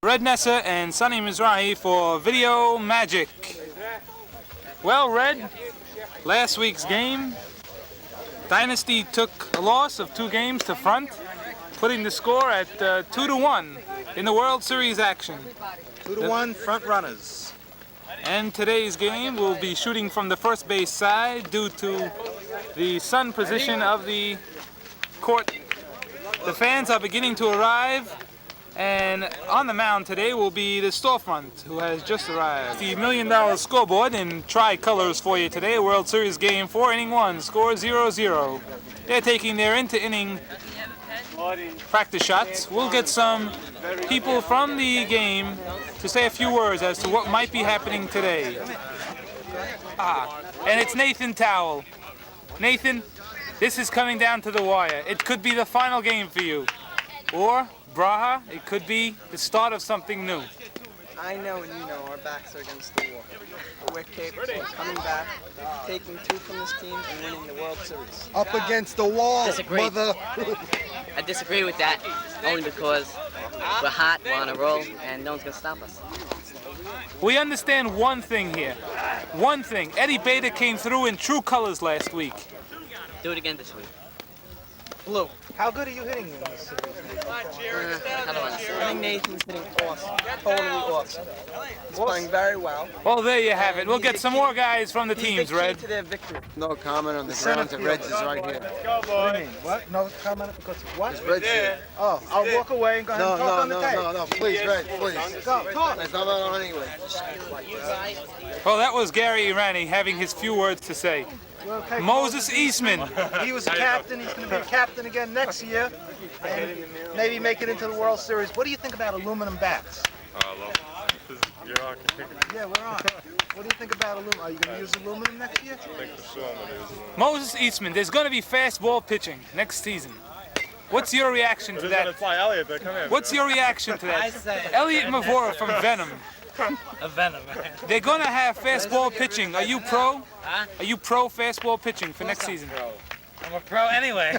Red Nessa and Sunny Mizrahi for Video Magic. Well, Red, last week's game, Dynasty took a loss of 2 games to front, putting the score at 2-1 in the World Series action. 2-1 front runners. And today's game will be shooting from the first base side due to the sun position of the court. The fans are beginning to arrive, and on the mound today will be the storefront, who has just arrived. The $1 million scoreboard in tri-colors for you today. World Series game 4, inning 1, score 0-0. They're taking their inning practice shots. We'll get some people from the game to say a few words as to what might be happening today. And it's Nathan Towell. Nathan, this is coming down to the wire. It could be the final game for you. Or, Braha, it could be the start of something new. I know and you know our backs are against the wall. We're capable of coming back, taking 2 from this team, and winning the World Series. Up against the wall, Disagree. mother. I disagree with that, only because we're hot, we're on a roll, and no one's going to stop us. We understand one thing here. One thing. Eddie Beta came through in true colors last week. Do it again this week. Blue. How good are you hitting in this series? How do I say? I think Nathan's hitting awesome. Totally awesome. He's playing very well. Well, there you have it. We'll get some more guys from the teams, He's the key Red. to their victory. No comment on the grounds. The Reds is right here. What do you mean? What? No comment because what? It's Reds here. Oh, I'll walk away and go ahead and talk on the tape. No, please, Red, please. Go, talk. There's nothing on anyway. Well, that was Gary Irani having his few words to say. We'll take Moses Eastman. He was a captain. He's going to be a captain again next year. And maybe make it into the World Series. What do you think about aluminum bats? You're on. Yeah, we're on. What do you think about aluminum? Are you going to use aluminum next year? I think for sure I'm going to use aluminum. Moses Eastman, there's going to be fastball pitching next season. What's your reaction to We're going to that? fly Elliot, but come here. What's your reaction to that? Elliot Mavora from Venom. A venom. They're going to have fastball pitching. Are you pro? Are you pro fastball pitching for next season? I'm a pro anyway.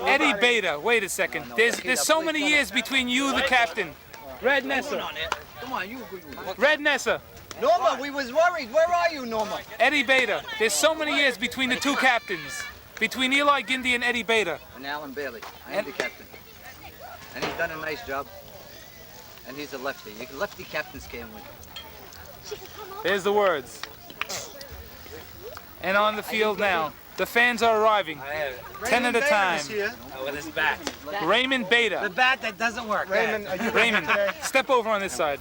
Eddie Beta, wait a second. There's so many years between you, the captain. Red Nessa. Red Nessa. Norma, we was worried. Where are you, Norma? Eddie Beta. There's so many years between the 2 captains. Between Eli Gindy and Eddie Beta. And Alan Bailey. I am the captain. And he's done a nice job. And he's a lefty. Lefty captains can't win. There's the words. And on the field now. The fans are arriving. 10 at a time. With his bat. Raymond Beta. The bat that doesn't work. Raymond, are you Raymond, step over on this side.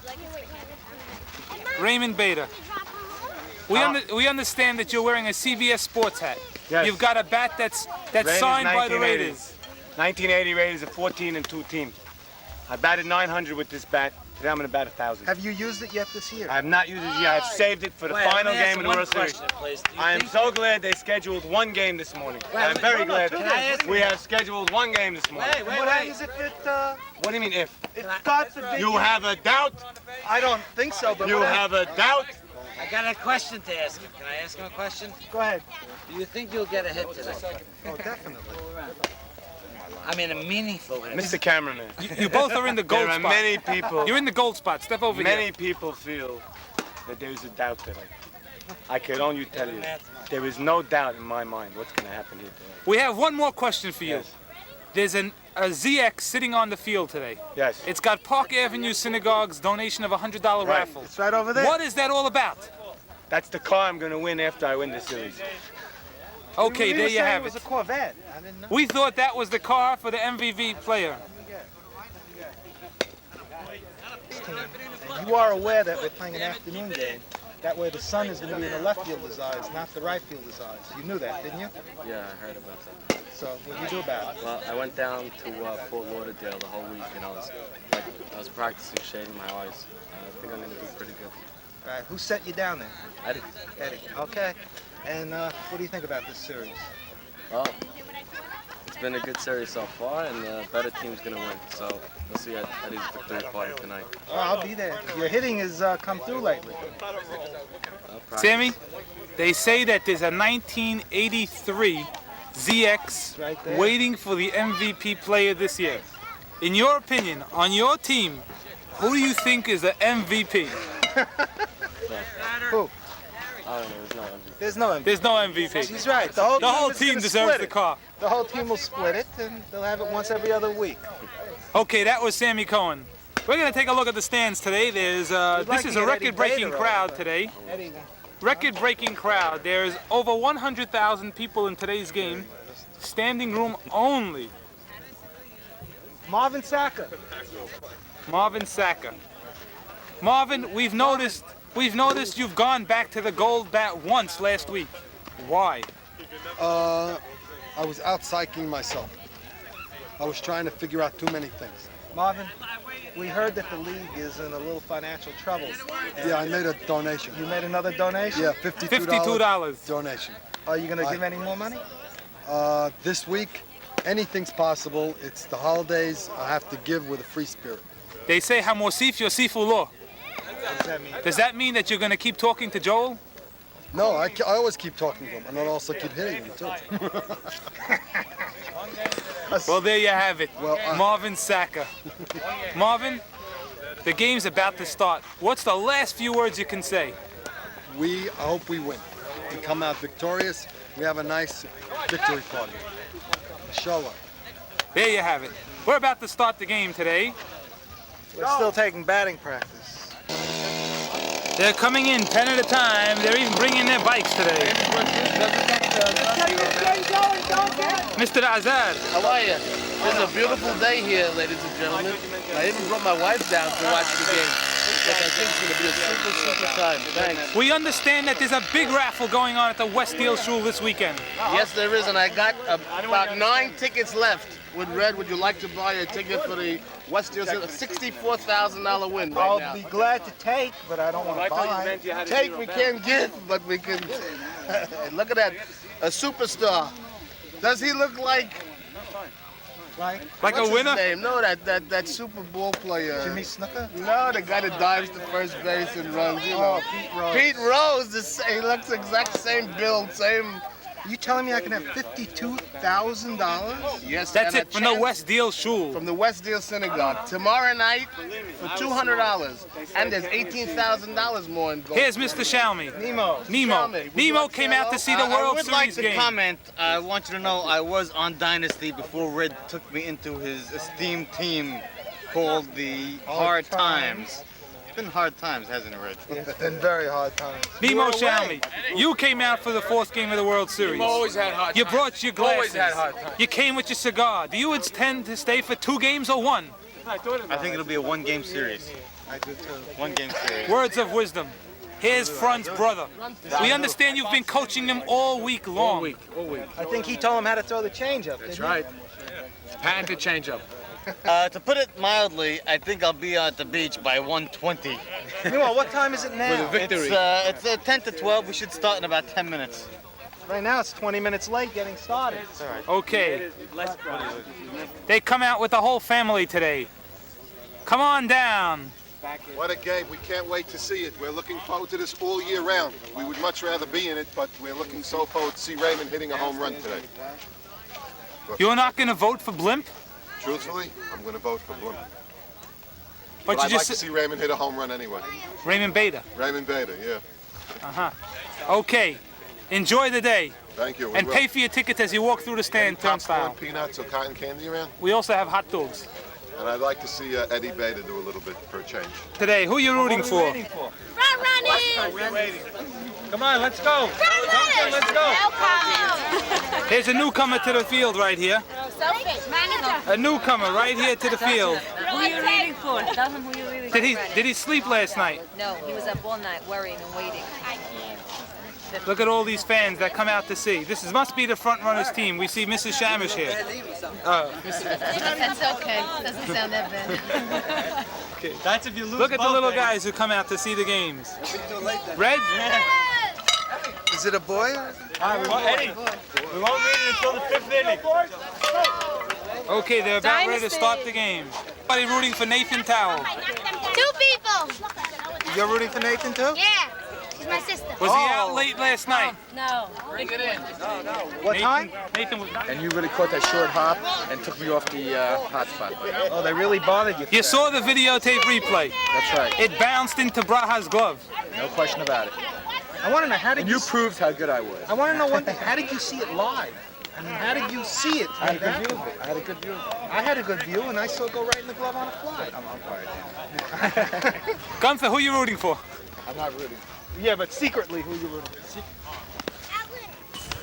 Raymond Beta. We understand that you're wearing a CBS Sports hat. Yes. You've got a bat that's signed by the Raiders. 1980 Raiders, a 14-2 team. I batted 900 with this bat. Today I'm going to bat 1,000. Have you used it yet this year? I have not used it yet. I have saved it for the final game of the World Series. I am so glad they scheduled 1 game this morning. I'm very glad we have scheduled 1 game this morning. What happens if it, What do you mean if? God forbid You have a doubt? I don't think so, but You have a doubt? I got a question to ask him. Can I ask him a question? Go ahead. Do you think you'll get a hit today? Oh, definitely. I mean a meaningful hit. Mr. Cameraman, You both are in the gold there are spot. many people, You're in the gold spot. Step over many here. people feel that there is a doubt today. I can only tell you, there is no doubt in my mind what's going to happen here today. We have one more question for you. Yes. There's a ZX sitting on the field today. Yes. It's got Park Avenue Synagogue's donation of a $100 raffle. It's right over there. What is that all about? That's the car I'm going to win after I win the series. Okay, there you have It was it. a Corvette. I didn't know. We thought that was the car for the MVV player. And you are aware that we're playing an afternoon game. That way the sun is going to be in the left fielder's eyes, not the right fielder's eyes. You knew that, didn't you? Yeah, I heard about that. So what do you do about it? Well, I went down to Fort Lauderdale the whole week, and I was practicing shading my eyes. I think I'm going to do pretty good. All right, who sent you down there? Eddie. Eddie. Okay. And what do you think about this series? Well, it's been a good series so far, and the better team's going to win. So we'll see Eddie's victory party tonight. Oh, I'll be there. Your hitting has come through lately. Sammy, they say that there's a 1983 ZX Right there. waiting for the MVP player this year. In your opinion, on your team, who do you think is the MVP? Who? I don't know. There's no MVP. There's no MVP. There's no MVP. He's right. The whole is team gonna deserves split the it. car. The whole team will split it, and they'll have it once every other week. Okay, that was Sammy Cohen. We're gonna take a look at the stands today. There's this is a record-breaking crowd today. Record-breaking crowd. There's over 100,000 people in today's game. Standing room only. Marvin Sacker. Marvin Sacker. Marvin, we've noticed you've gone back to the gold bat once last week. Why? I was out psyching myself. I was trying to figure out too many things. Marvin, we heard that the league is in a little financial trouble. Yeah, I made a donation. You made another donation? Yeah, $52 $52. donation. Are you going to give any more money? This week, anything's possible. It's the holidays. I have to give with a free spirit. They say Hamosif Yosif Ulo. What does that mean? Does that mean that you're going to keep talking to Joel? No, I always keep talking to him, and I also keep hitting him too. Well, there you have it. Well, Marvin Sacker. Marvin, the game's about to start. What's the last few words you can say? I hope we win. We come out victorious. We have a nice victory party. Inshallah. There you have it. We're about to start the game today. We're still taking batting practice. They're coming in 10 at a time. They're even bringing their bikes today. Mr. Azad. How are you? It's a beautiful day here, ladies and gentlemen. I even brought my wife down to watch the game because I think it's going to be a super, super time. Thanks. We understand that there's a big raffle going on at the West Deal Shul this weekend. Yes, there is, and I got about 9 tickets left. With Red, would you like to buy a ticket for the West Deal? $64,000 win right I'll now. be glad to take, but I don't want to buy. Take, we can't give, but we can. Look at that, a superstar. Does he look like Like what's a his winner? name? No, that Super Bowl player. Jimmy Snooker? No, the guy that dives to first base and runs. You know. Pete Rose. Pete Rose. He looks the exact same build, same. You telling me I can have $52,000? Yes, That's and it a from the chance West Deal Shul. from the West Deal Synagogue tomorrow night for $200, and there's $18,000 more in gold. Here's Mr. Shalmi. Nemo. Nemo. Would you Nemo like to came out to see the I World would like Series to game. comment. I want you to know I was on Dynasty before Red took me into his esteemed team called the Hard Times. It's been hard times, hasn't it, Red? It's been very hard times. Nemo Shalmi, you came out for the fourth game of the World Series. Always had hard You brought your glasses. Always had hard times. You came with your cigar. Do you intend to stay for 2 games or 1? I think it'll be a one-game series. I do too. One-game series. Words of wisdom. Here's Front's brother. We understand you've been coaching them all week long. I think he told him how to throw the changeup. That's right. Patented changeup. To put it mildly, I think I'll be at the beach by 1:20. Meanwhile, what time is it now? It's 10 to 12. We should start in about 10 minutes. Right now it's 20 minutes late getting started. Okay. They come out with the whole family today. Come on down. What a game. We can't wait to see it. We're looking forward to this all year round. We would much rather be in it, but we're looking so forward to see Raymond hitting a home run today. You're not going to vote for Blimp? Truthfully, I'm going to vote for Bloom. But you I'd like just to see Raymond hit a home run anyway. Raymond Beta. Raymond Bader, yeah. Okay. Enjoy the day. Thank you. We And will. pay for your tickets as you walk through the stand Popcorn, turnstile. peanuts, or cotton candy around. We also have hot dogs. And I'd like to see Eddie Bader do a little bit for a change. Today, who are you rooting for? Front running! Come on, let's go. Front runners! Let's go. No comment. There's a newcomer to the field right here. Selfish. Manager. A newcomer right here to the field. Who are you rooting for? Tell him who you're rooting for. Did he sleep last night? No, he was up all night worrying and waiting. Look at all these fans that come out to see. Must be the front runners team. We see Mrs. Shamish here. That's okay. Doesn't sound that bad. That's if you lose. Look at the little guys who come out to see the games. Red? Is it a boy? Eddie, we won't read it until the 5th inning. Okay, they're about ready to start the game. Everybody rooting for Nathan Towell. 2 people. You're rooting for Nathan too? Yeah. She's my sister. Was he out late last night? No. Bring it in. What time? Nathan was not. And you really caught that short hop and took me off the hot spot. Oh, they really bothered you. You saw the videotape replay. That's right. It bounced into Braha's glove. No question about it. I want to know how did And you proved how good I was. I want to know one thing. How did you see it live? I mean, how did you see it? I had a good view of it. I had a good view of it. I had a good view, and I saw it go right in the glove on a fly. I'm umpire. Gunther, who you rooting for? I'm not rooting. Yeah, but secretly, who you rooting for?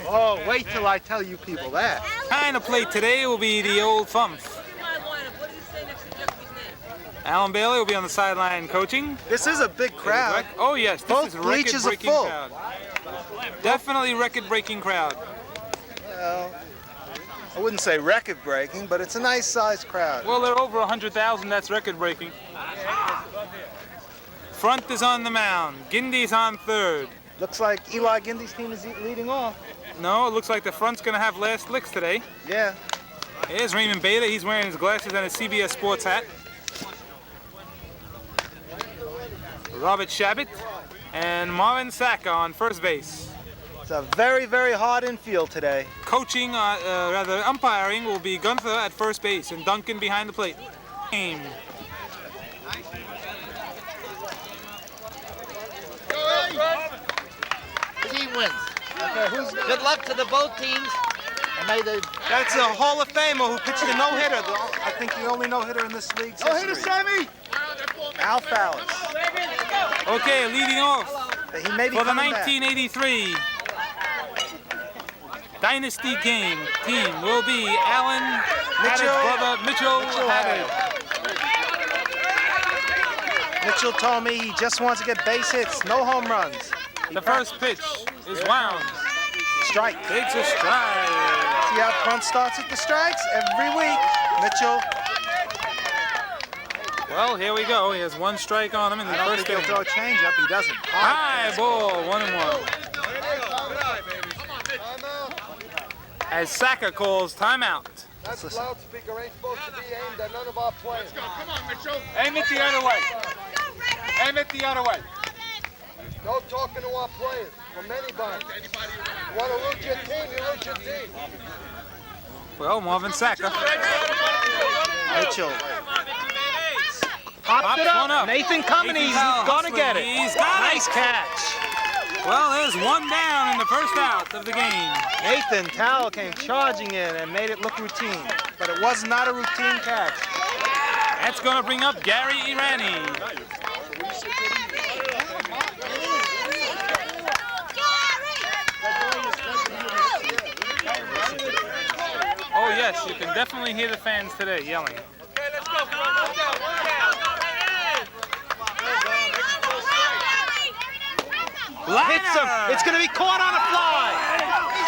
Oh, wait till I tell you people that. Kind of play today will be the old Thumph. Alan Bailey will be on the sideline coaching. This is a big crowd. Oh yes, this Both is a bleachers are record-breaking full. crowd. Definitely record-breaking crowd. Well, I wouldn't say record-breaking, but it's a nice-sized crowd. Well, they're over 100,000. That's record-breaking. Front is on the mound. Gindy's on third. Looks like Eli Gindy's team is leading off. No, it looks like the front's gonna have last licks today. Yeah. Here's Raymond Beta. He's wearing his glasses and his CBS Sports hat. Robert Shabbat and Marvin Saka on first base. It's a very, very hard infield today. Coaching, rather umpiring, will be Gunther at first base and Duncan behind the plate. Game. Team wins. Okay, Good luck to the both teams. And may they... That's a Hall of Famer who pitched a no-hitter. I think the only no-hitter in this league's history. No-hitter, Sammy! Al Fowles. Okay, leading off He may be for the coming back. 1983 Dynasty game team will be Alan Haddad's brother Mitchell Haddad. Mitchell told me he just wants to get base hits, no home runs. The first pitch is wound. Strike. Takes a strike. See how front starts with the strikes? Every week, Mitchell. Well, here we go. He has one strike on him in the I don't first think he'll inning. throw a changeup. He doesn't. High ball, 1-1. As Saka calls timeout. That loudspeaker ain't supposed to be aimed at none of our players. Come on, Mitchell. Aim it the other way. Aim it the other way. No talking to our players from anybody. You want to root your team, you root your team. Well, Marvin Saka. Mitchell. Popped it one up. Nathan coming. He's gonna get it. He's got Nice catch. Well, there's one down in the first out of the game. Nathan Towell came charging in and made it look routine, but it was not a routine catch. That's going to bring up Gary Irani. Oh yes, you can definitely hear the fans today yelling. Hits him. It's going to be caught on a fly.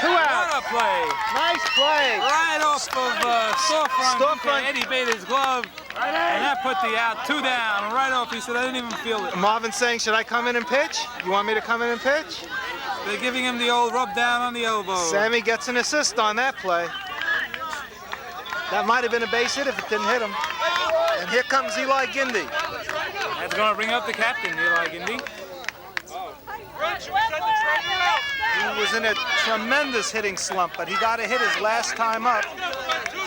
2 What outs. a play. Nice play. Right off of Storefront. Eddie Beta's glove. And that put the out 2 down. Right off. He said, I didn't even feel it. Marvin saying, should I come in and pitch? You want me to come in and pitch? They're giving him the old rub down on the elbow. Sammy gets an assist on that play. That might have been a base hit if it didn't hit him. And here comes Eli Gindy. That's going to bring up the captain, Eli Gindy. He was in a tremendous hitting slump, but he got a hit his last time up.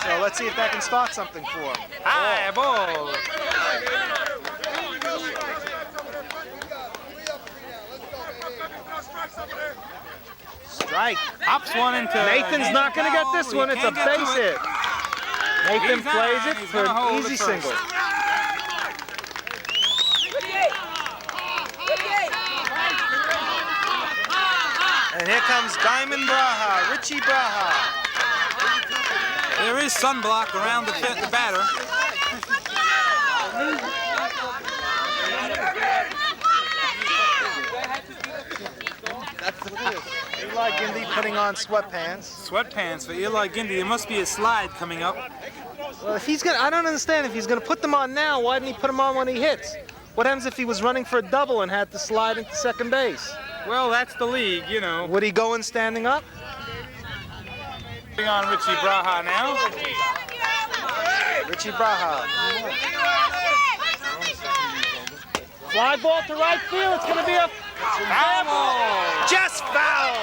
So let's see if that can start something for him. High ball. Strike. Hops one into Nathan's not going to get this one. It's a base hit. Nathan He's plays on. it He's for gonna hold an easy it first. single. And here comes Diamond Braha, Richie Braha. There is sunblock around the batter. Eli Gindy putting on sweatpants. Sweatpants for Eli Gindy. There must be a slide coming up. Well, if he's gonna, I don't understand. If he's gonna put them on now, why didn't he put them on when he hits? What happens if he was running for a double and had to slide into second base? Well, that's the league, you know. Would he go in standing up? Putting on Richie Braha now. Richie Braha. Fly ball to right field. It's gonna be a Foul ball. Just foul.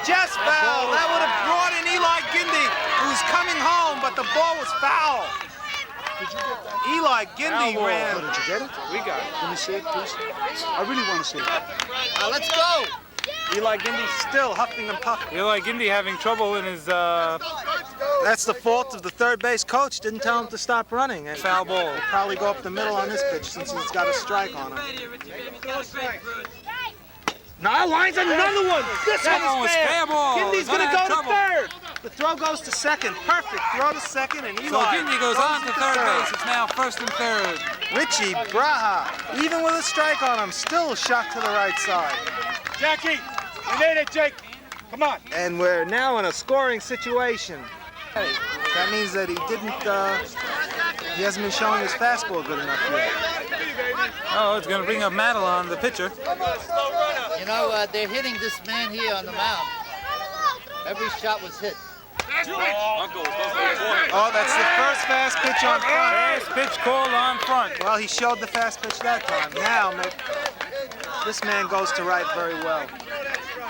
Just foul. That would have brought in Eli Gindi, who's coming home, but the ball was foul. Did you get that? Eli Gindi Foul ball. ran. Oh, did you get it? We got it. Let me see it, please. I really want to see it. Let's go. Eli Gindi still huffing and puffing. Eli Gindi having trouble in his That's the fault of the third base coach. Didn't tell him to stop running. And foul ball. he'll probably go up the middle on this pitch since he's got a strike on him. Now lines another one. This That one one was is fair. fair ball. Gindi's Gonna gonna go have to trouble. third. The throw goes to second. Perfect throw to second, and Eli So Gindi goes on to to third base. It's now first and third. Richie Braha, even with a strike on him, still shot to the right side. Jackie, we need it, Jake. Come on. And we're now in a scoring situation. That means that he hasn't been showing his fastball good enough yet. Oh, it's going to bring up Madelon, the pitcher. You know, they're hitting this man here on the mound. Every shot was hit. Oh, that's the first fast pitch on front. Fast pitch called on front. Well, he showed the fast pitch that time. Now, this man goes to right very well.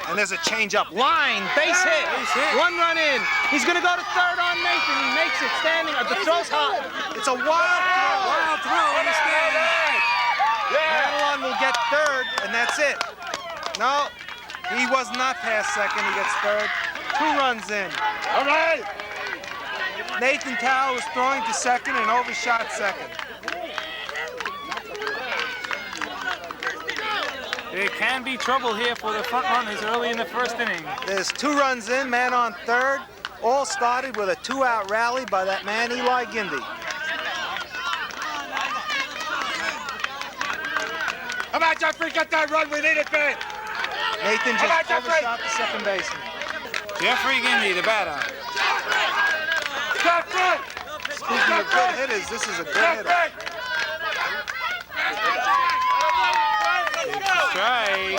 And there's a changeup. Line, base hit. One run in. He's going to go to third on Nathan. He makes it standing. The throw's hot. It's a wild throw. Wild throw in the stands. Madelon will get third, and that's it. No, he was not past second. He gets third. 2 runs in. All right. Nathan Tao was throwing to second and overshot second. There can be trouble here for the front runners early in the first inning. There's 2 runs in, man on third. All started with a 2-out rally by that man, Eli Gindi. Come on, Jeffrey, get that run. We need it, man. Nathan Come on, just Jeffrey. overshot the second baseman. Jeffrey Gindi, the batter. Jeffrey! Speaking of good hitters, this is a good hitter. Jeffrey! Strike.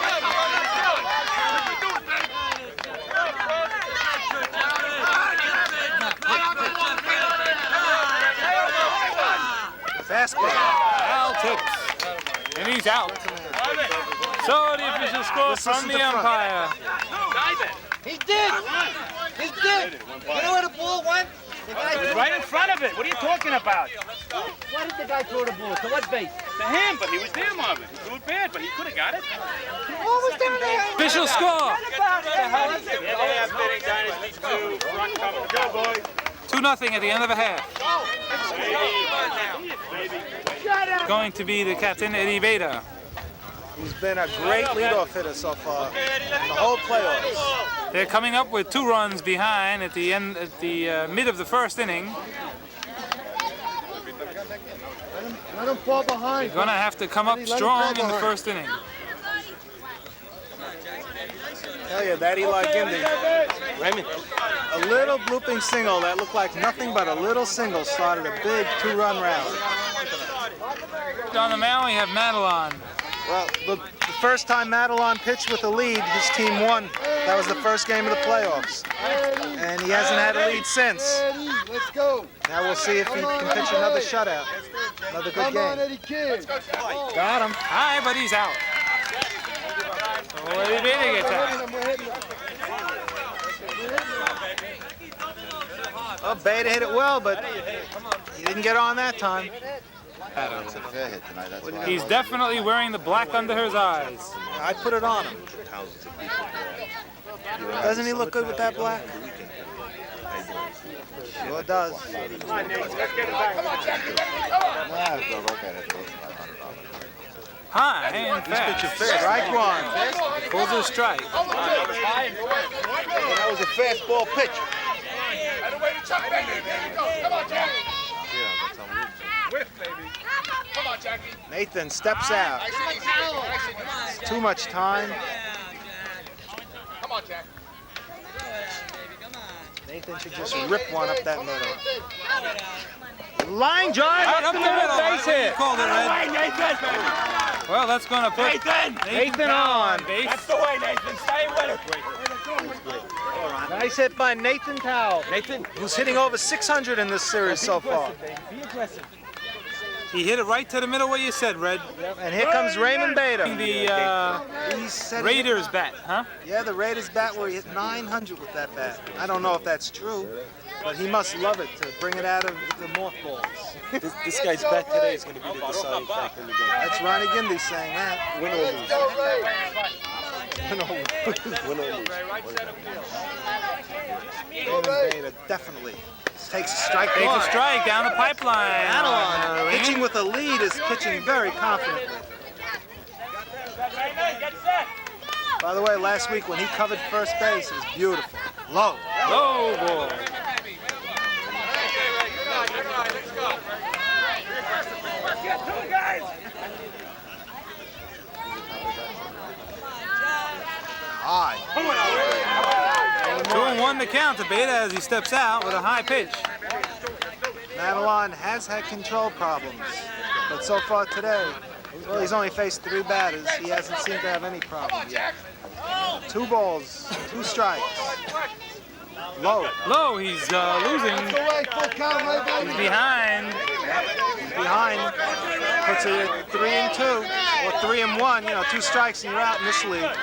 Fastball. Foul tips. And he's out. So the official score Let's listen from to the front. umpire. He did! He did! You know where the ball went? The guy Right in front of it. What are you talking about? Why did the guy throw the ball? To what base? To him, but he was there, Marvin. He threw it bad, but he could have got it. What was down there? Official score. Dynasty 2, front coming. Go, boy. 2-0 at the end of a half. Going to be the captain, Eddie Veda. He's been a great leadoff hitter so far in the whole playoffs. They're coming up with 2 runs behind at the end, at the mid of the first inning. Let him fall behind. They're going to have to come up strong in the first inning. Hell yeah, that Eli Gindi. Raymond. A little blooping single that looked like nothing but a little single started a big 2-run rally. On the mound, we have Madelon. Well, the first time Madelon pitched with a lead, his team won. That was the first game of the playoffs. And he hasn't had a lead since. Eddie, let's go. Now we'll see if he can pitch another shutout. Another good Come on, game. Eddie Kid. Got him. High, but he's out. So Eddie Veda gets out. Oh, Beta hit it well, but he didn't get on that time. He's definitely wearing the black under his eyes. I put it on him. Doesn't he look good with that black? Sure does. High and fast. Strike one. Pulls a strike. That was a fastball pitch. Nathan steps out. It's too much time. Nathan should just rip one up that middle. Line drive Right up the middle. base hit. Called it, Red. Well, that's going to put Nathan on. base. That's the way, Nathan. Stay with it. Nice hit by Nathan Tao. Nathan, who's hitting over 600 in this series so far. Be aggressive. He hit it right to the middle where you said, Red. And here comes Raymond Beta. The Raiders bat, huh? Yeah, the Raiders bat where he hit 900 with that bat. I don't know if that's true, but he must love it to bring it out of the mothballs. This guy's bat today is going to be the deciding factor in the game. That's Ronnie Gindy saying that. Win or lose. Win or lose. Win or lose. Raymond Beta definitely takes a strike. Takes a strike down the pipeline. Madelon, pitching with a lead, is pitching very confidently. By the way, last week when he covered first base, it was beautiful. Low. Low ball. High. 2-1 the count to Beta as he steps out with a high pitch. Madelon has had control problems, but so far today, well, he's only faced 3 batters. He hasn't seemed to have any problems yet. 2 balls, 2 strikes. Low. Low, he's losing. He's behind. He's behind. Puts it at 3-2, or 3-1. You know, 2 strikes and you're out in this league.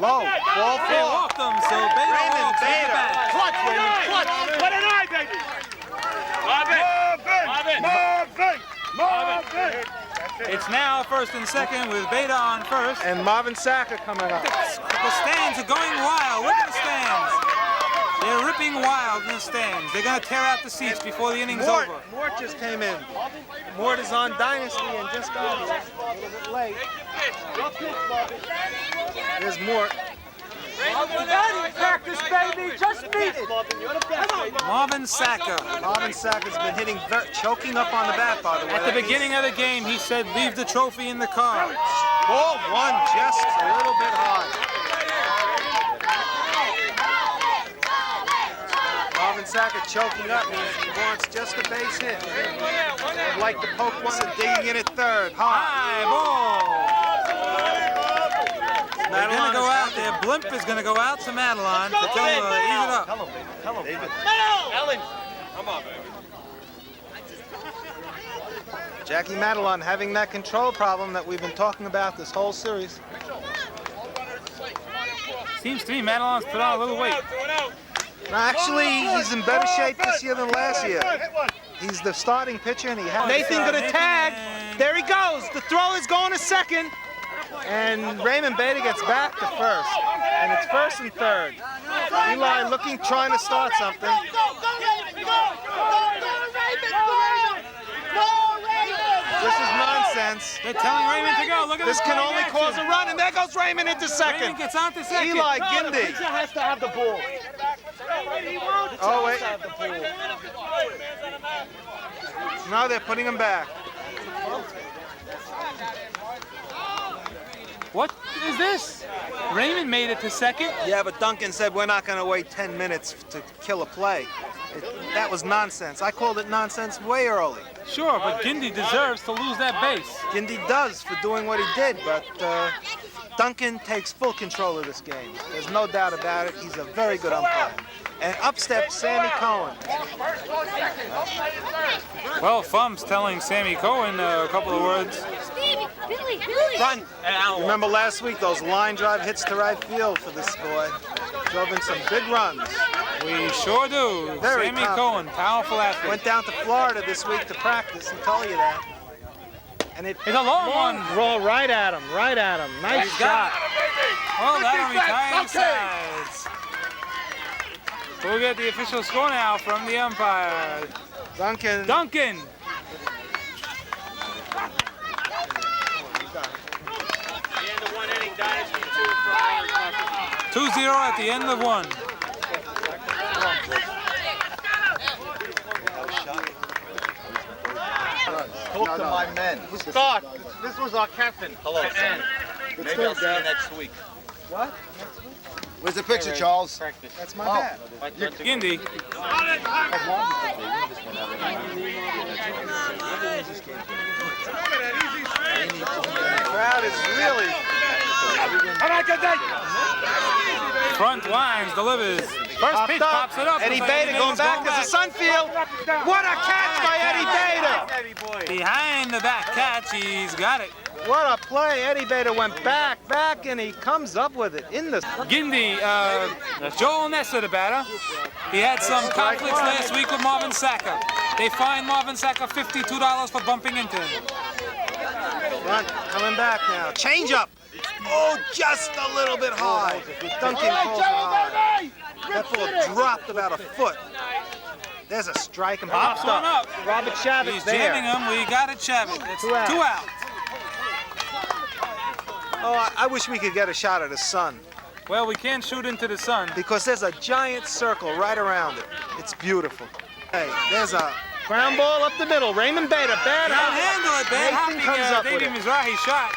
Low. Ball 4. They walked him, so Beta walks. Beta. Clutch, Raymond, clutch. What an eye, baby. Marvin. It's now first and second with Beta on first. And Marvin Sacker coming up. The stands are going wild. Look at the stands. They're ripping wild in the stands. They're going to tear out the seats before the inning's over. Mort just came in. Mort is on Dynasty and just got here a little bit late. There's Mort. Practice, baby. Just beat it. Marvin Sacker. Marvin Sacker's been hitting, choking up on the bat, by the way. At the beginning of the game, he said, leave the trophy in the car. Ball 1 just a little bit high. Marvin Sacker choking up. He wants just a base hit. I'd like to poke one and digging in at third. High ball. They're going to go out there. Blimp is going to go out to Madelon to tell him to ease it up. Tell him, David. Ellen. Come on, baby. Jackie Madelon having that control problem that we've been talking about this whole series. Seems to me Madelon's put on a little weight. No, actually, he's in better shape this year than last year. He's the starting pitcher, and he has Nathan gonna tag. There he goes. The throw is going to second, and Raymond Beta gets back to first, and it's first and third. Eli looking, trying to start something. This is nonsense. They're telling Raymond to go. Look at this. Can only cause a run, and there goes Raymond into second. Raymond gets out to second. Eli Gindy. Pitcher has to have the ball. Oh, wait. Now they're putting him back. What is this? Raymond made it to second. Yeah, but Duncan said we're not going to wait 10 minutes to kill a play. That was nonsense. I called it nonsense way early. Sure, but Gindy deserves to lose that base. Gindy does for doing what he did, but Duncan takes full control of this game. There's no doubt about it. He's a very good umpire. And up steps Sammy Cohen. Well, Fum's telling Sammy Cohen a couple of words. Billy. Run! Remember last week, those line drive hits to right field for this boy. Drove in some big runs. We sure do. Very Sammy Cohen, powerful athlete. Went down to Florida this week to practice and told you that. And it's a long one. Roll right at him, right at him. Nice shot. Well, that'll retire sides. We'll get the official score now from the umpire. Duncan. 2-0 at the end of 1. Talk to my men. Start. This was our captain. Hello, son. Maybe I'll see you next week. What? Where's the picture, Charles? That's my bat. Gindy. The crowd is really... Front lines delivers. First pitch pops it up. Eddie Looks like Beta going back. There's a Sunfield. What a catch by Eddie Beta! Behind the back catch, he's got it. What a play. Eddie Beta went back, and he comes up with it in the... Gindi, Joel Nessa, the batter. He had some conflicts last week with Marvin Sacker. They fined Marvin Sacker $52 for bumping into him. Run, coming back now. Change up. Oh, just a little bit high. Duncan calls it high. That ball dropped about a foot. There's a strike and Pops one up. Robert Chavez He's there. jamming him. We got it, Chavez. It's 2 out. Oh, I wish we could get a shot at the sun. Well, we can't shoot into the sun. Because there's a giant circle right around it. It's beautiful. Hey, there's a ground ball up the middle. Raymond Beta, bad Can't handle it, bad Nathan comes up with Davey it. Mizrahi shot.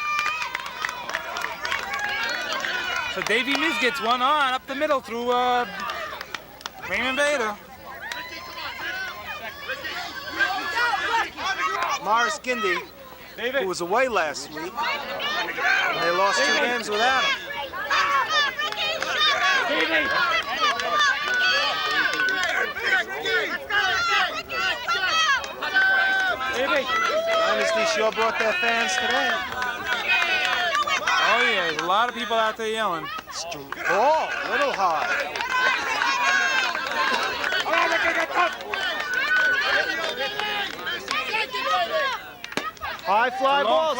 So Davey Miz gets one on up the middle through Raymond Beta. Morris Gindi, who was away last week, and they lost 2 games without him. Dynasty sure brought their fans today. Oh yeah, there's a lot of people out there yelling. Ball, little high. High fly ball,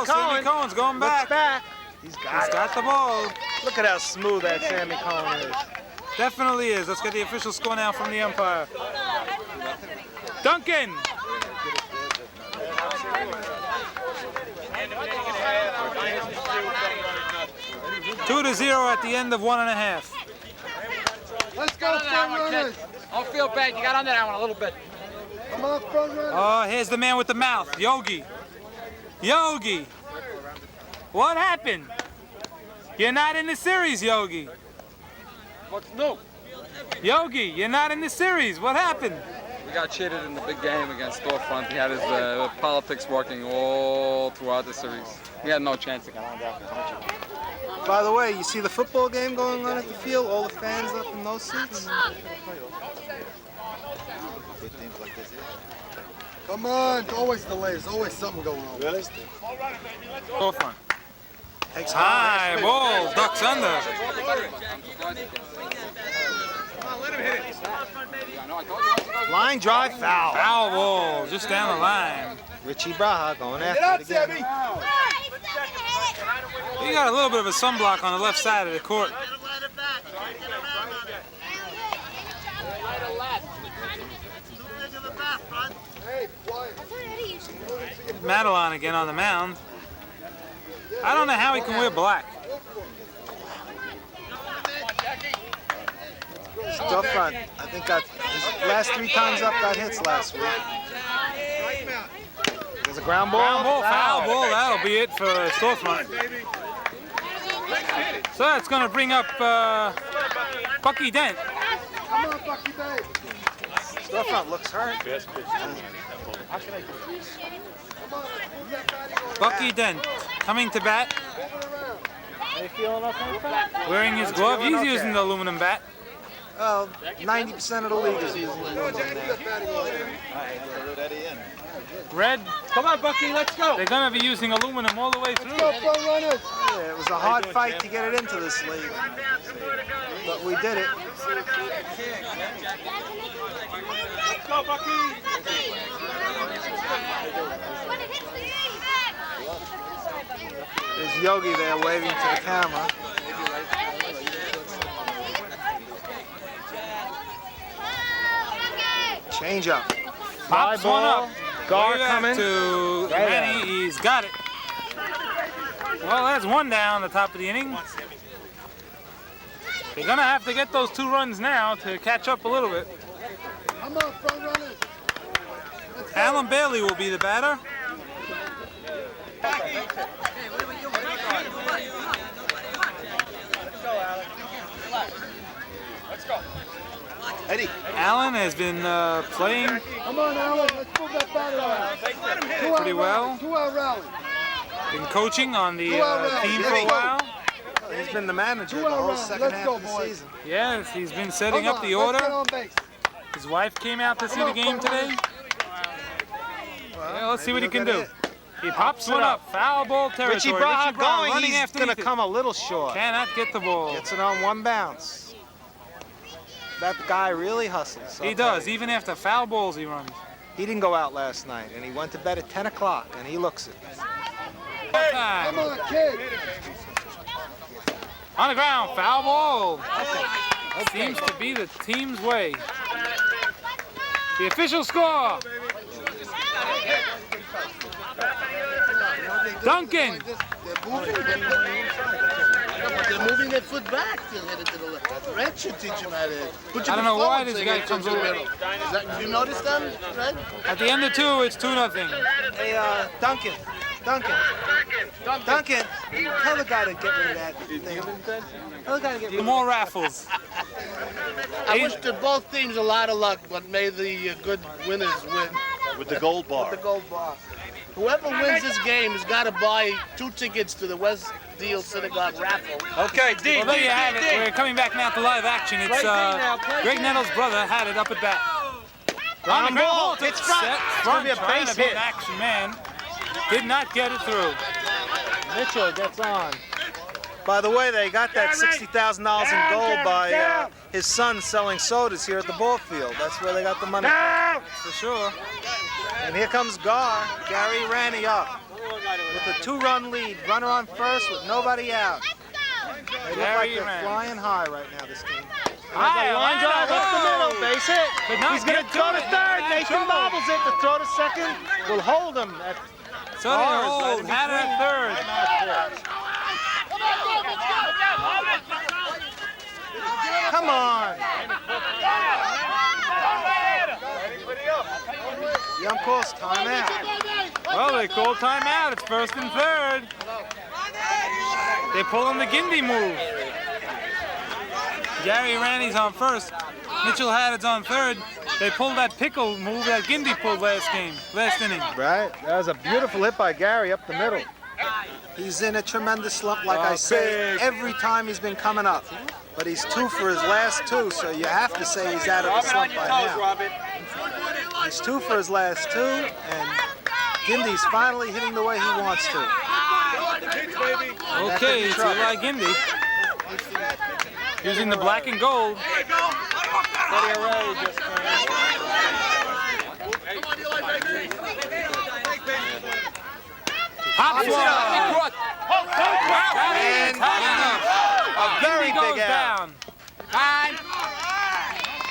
Sammy Cohen's going back. He's He's got the ball. Look at how smooth that Sammy Cohen is. Definitely is. Let's get the official score now from the umpire. Duncan! Two to 0 at the end of 1.5. Let's go, front runners. Don't feel bad. You got under that one a little bit. Come on, front runners. Oh, here's the man with the mouth, Yogi. Yogi! What happened? You're not in the series, Yogi. What's new? Yogi, you're not in the series. What happened? We got cheated in the big game against Storefront. He had his politics working all throughout the series. We had no chance to get on that. By the way, you see the football game going on at the field? All the fans up in those seats? Come on, it's always delays, always something going on. Really? Storefront. Takes High ball, ducks under. Line drive foul. Foul ball, just down the line. Richie Braha going after it again. You got a little bit of a sunblock on the left side of the court. Madelon again on the mound. I don't know how he can wear black. Storefront, I think got his last 3 times up got hits last week. There's a ground ball. Ground ball, foul ball. That'll be it for Storefront. So that's going to bring up Bucky Dent. Come on, Bucky Bay. Storefront looks hurt. Bucky Dent coming to bat. Wearing his glove. He's using the aluminum bat. Well, 90% of the league is using aluminum Red. Come on, Bucky, let's go. They're going to be using aluminum all the way through. Go, front runners. Yeah, it was a hard fight to get it into this league, but we did it. Let's go, Bucky. There's Yogi there waving to the camera. Change up. Pops Fly one ball. up. Gar Way back coming. to Rennie. He's got it. Well, that's one down the top of the inning. They're going to have to get those 2 runs now to catch up a little bit. Come on, front runners. Alan Bailey will be the batter. Eddie. Allen has been playing Come on, Alan. Let's move that bat around. pretty well. 2-out rally. Been coaching on the 2-out rally. team for a while. He's been the manager the whole second half of the season. Yes, he's been setting up the order. His wife came out to see the game today. Yeah, let's see what he can do. He pops one up. Foul ball territory. Richie Braha going. Running He's after going to it. come a little short. Cannot get the ball. Gets it on one bounce. That guy really hustles. He does. Even after foul balls, he runs. He didn't go out last night, and he went to bed at 10 o'clock, and he looks it. Come on, kid. On the ground, foul ball. Seems to be the team's way. The official score. Duncan. They're moving their foot back to hit it to the left. Red should teach him how to put your I don't know foot why forward this so guy you comes get to the over. middle. You notice them, Red? At the end of 2, it's 2-0. Hey, Duncan. Duncan, tell the guy to get rid of that thing. Tell the guy to get rid of More raffles. I wish to both teams a lot of luck, but may the good winners win. With the gold bar. With the gold bar. Whoever wins this game has got to buy 2 tickets to the West Deal Synagogue raffle. Okay, D. Well, there you have it. We're coming back now to live action. It's Greg Nettles' brother had it up at bat. On the ground ball. It's front. It's going to be a trying base to be hit. an action man. Did not get it through. Mitchell gets on. By the way, they got that $60,000 in gold by his son selling sodas here at the ball field. That's where they got the money. For sure. And here comes Gary Ranny up with a 2-run lead. Runner on first with nobody out. They look like they're flying high right now, this team. High, line drive up the middle, base hit. He's going to throw to third. Nathan bobbles it. The throw to second will hold him at So they hold. Had it at third. Come on. Young calls timeout. Well, they call timeout. It's first and third. They pull in the Gindy move. Gary Ranny's on first. Mitchell Haddad's on third. They pulled that pickle move that Gindy pulled last inning. Right. That was a beautiful hit by Gary up the middle. He's in a tremendous slump, like I say, every time he's been coming up. But he's 2 for his last 2, so you have to say he's out of the slump by now. He's 2 for his last 2, and Gindy's finally hitting the way he wants to. Okay, it's Eli Gindy. Using the black and gold. Pops one. And a very big out.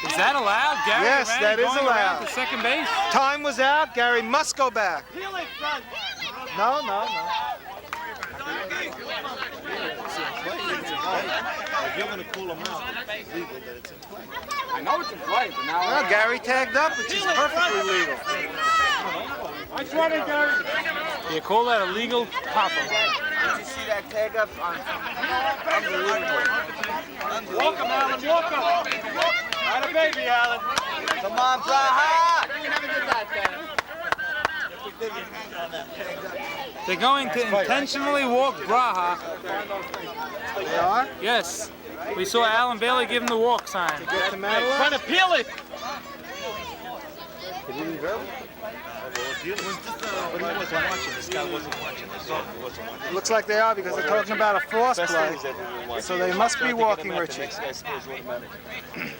Is that allowed? Gary Yes, Ranny that is going around allowed. to second base. Time was out. Gary must go back. No. If you're going to call him out, it's legal that it's in play. I know it's in play, but now... Well, Gary tagged up, which is perfectly legal. Nice running, Gary. You call that a legal pop-up. Did you see that tag up? Unbelievable. Walk him, Alan, walk him. Not a baby, Alan. Come on, Braha! They're going to intentionally walk Braha. They are? Yes. We saw Alan Bailey give him the walk sign. Get to Madeline. Trying to peel it. Did he leave early? But he wasn't watching. This guy wasn't watching. This song wasn't watching. Looks like they are because they're talking about a force play. So they must be walking Richie.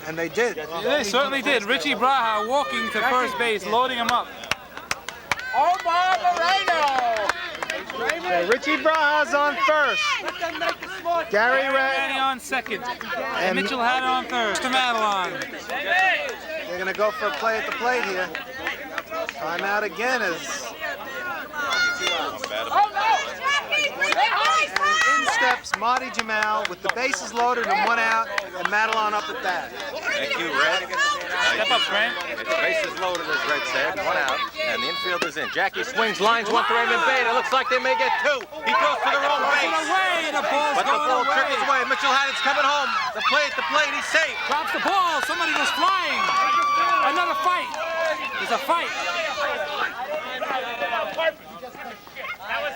And they did. Yeah, they certainly did. Richie Braha walking to first base, loading him up. Omar Moreno. Okay, Richie Braha's on first. Gary Ranny Ranny. on second. And Mitchell Haddad on third. To Madelon. They're going to go for a play at the plate here. Timeout again is... In steps Marty Jamal with the bases loaded and 1 out, and Madelon up at bat. Thank you, Red. Step up, Grant. The bases loaded, as Red said, 1 out, and the infield is in. Jackie swings, lines one to Raymond Bate. It looks like they may get 2. He throws to the wrong base. But the ball trickles away. Mitchell Haddad's coming home. The play at the plate, he's safe. Drops the ball. Somebody goes flying. Another fight. There's a fight. That was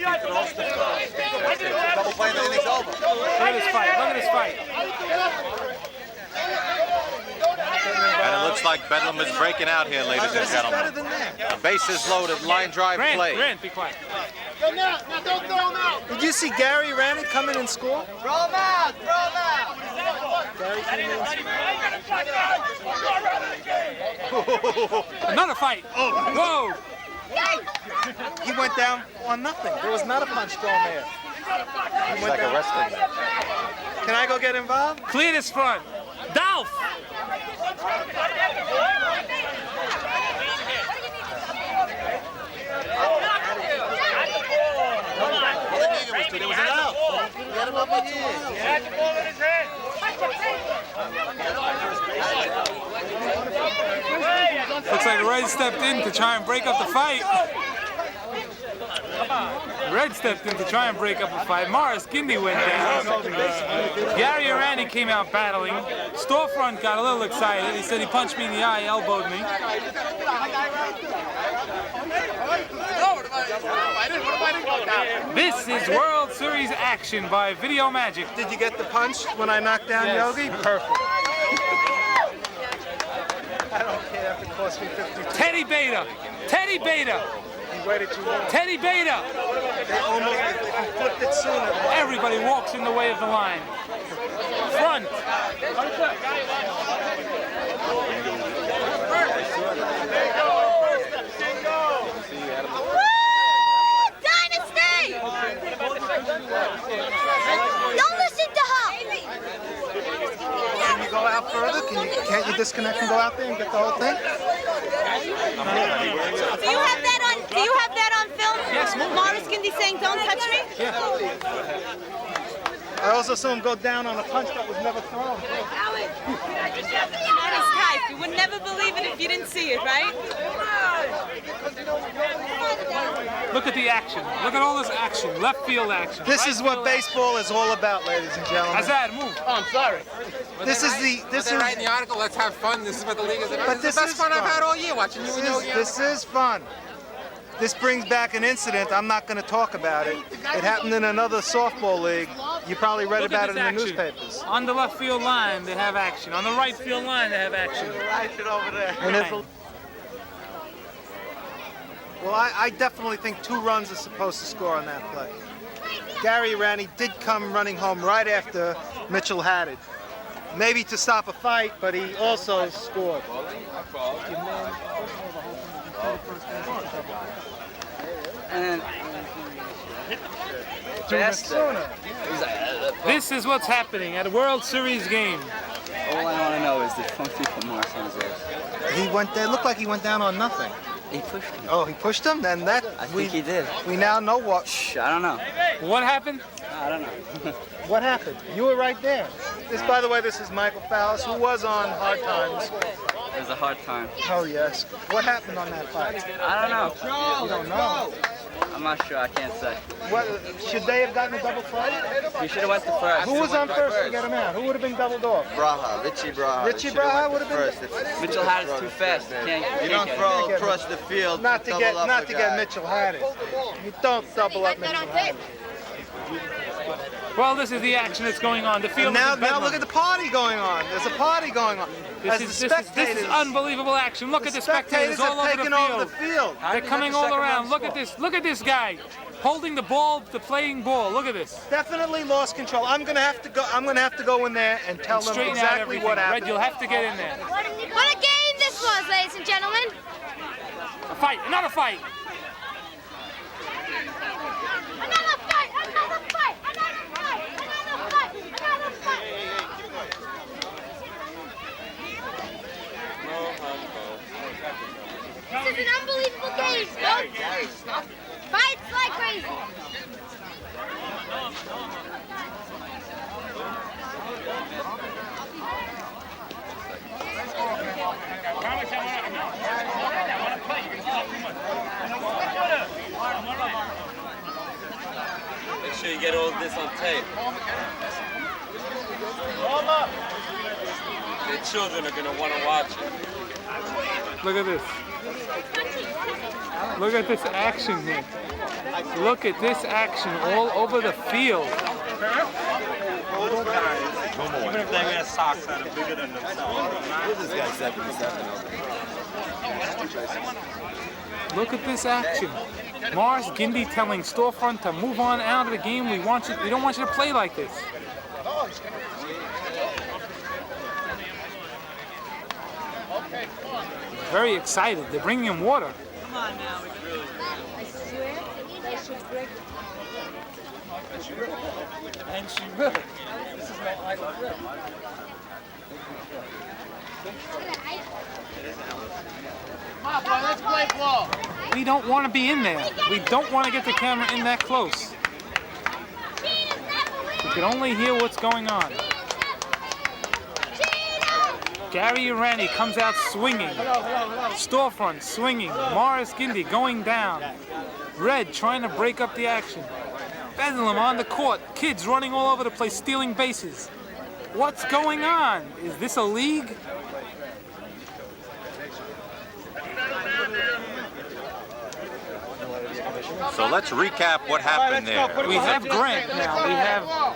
Double play and the inning's over. Look at this fight. Look at this fight. And it looks like Bedlam is breaking out here, ladies and gentlemen. The bases loaded, line drive play. Grant, be quiet. Did you see Gary Rannick come in and score? Throw him out! Throw him out! Gary came in and Another fight. Whoa. He went down on nothing. There was not a punch thrown there. It's like a wrestling. Can I go get involved? Clear this front. Dolph. There was an out. Get him up in here. He had the ball in his hand. Looks like Red stepped in to try and break up the fight. Red stepped in to try and break up the fight. Morris Gindi went down. Gary Arani came out battling. Storefront got a little excited. He said he punched me in the eye, elbowed me. This is World Series action by Video Magic. Did you get the punch when I knocked down Yogi? Perfect. I don't care if it cost me 52. Teddy Beta. Teddy Beta. He waited too long. Teddy Beta. They almost, if he flipped it sooner. Everybody walks in the way of the line. Front. Dynasty! Don't listen to her! Can you go out further? Can't you disconnect and go out there and get the whole thing? Do you have that on film? Yes, Morris Gindi saying, "Don't touch me"? Yeah. I also saw him go down on a punch that was never thrown. That is type. You would never believe it if you didn't see it, right? Look at the action. Look at all this action. Left field action. This Right is what field baseball is all about, ladies and gentlemen. Azad, move. Oh, I'm sorry. This is the. This is. Write in the article. Let's have fun. This is what the league is about. But This is the best fun I've had all year watching you and Yogi. This is fun. This brings back an incident. I'm not going to talk about it. It happened in another softball league. You probably read Look about at it in this the action. newspapers. On the left field line, they have action. On the right field line, they have action. Right it over there. And well, I definitely think 2 runs are supposed to score on that play. Gary Ranny did come running home right after Mitchell had it. Maybe to stop a fight, but he also scored. And This is what's happening at a World Series game. all I want to know is did Funky put Morris on his ass? He went there. Looked like he went down on nothing. He pushed him. Oh, he pushed him? Then that I think he did. we now know what. I don't know. What happened? I don't know. What happened? You were right there. This, by the way, this is Michael Fallis, who was on Hard Times. It was a hard time. Oh yes. What happened on that fight? I don't know. You don't know. I'm not sure. I can't say. What, should they have gotten a double play? You should have went to first. Who was on first to get him out? Who would have been doubled off? Braha, Richie Braha. Richie Braha would have been. Mitchell had it too fast. You don't throw across the field. Not to get double up a get guy. Mitchell had it. You don't double up Mitchell had it. Well, this is the action that's going on. The field. And now look at the party going on. There's a party going on. This is unbelievable action. Look at the spectators all over taking over the field. They're coming all around. Look at this. Look at this guy holding the ball, the playing ball. Look at this. Definitely lost control. I'm gonna have to go. I'm gonna have to go in there and tell them Straighten out exactly everything. what happened. Red, you'll have to get in there. What a game this was, ladies and gentlemen. A fight. Another fight. Another fight. Another fight. Another fight. Another fight. Another fight. This is an unbelievable game. Fights like crazy. Make sure you get all this on tape. Their children are gonna want to watch it. Look at this. Look at this action here. Look at this action all over the field. Even if they wear socks that are bigger than themselves. This guy 77. Look at this action. Morris Gindy telling Storefront to move on out of the game. We don't want you to play like this. Very excited. They're bringing him water. Come on now. I swear they should break. And she will. This is not like a rip. Come on, boy, let's play ball. We don't want to be in there. We don't want to get the camera in that close. We can only hear what's going on. Gary Urani comes out swinging. Storefront swinging. Morris Gindy going down. Red trying to break up the action. Bedlam on the court. Kids running all over the place, stealing bases. What's going on? Is this a league? So let's recap what happened there. We have Grant now. We have...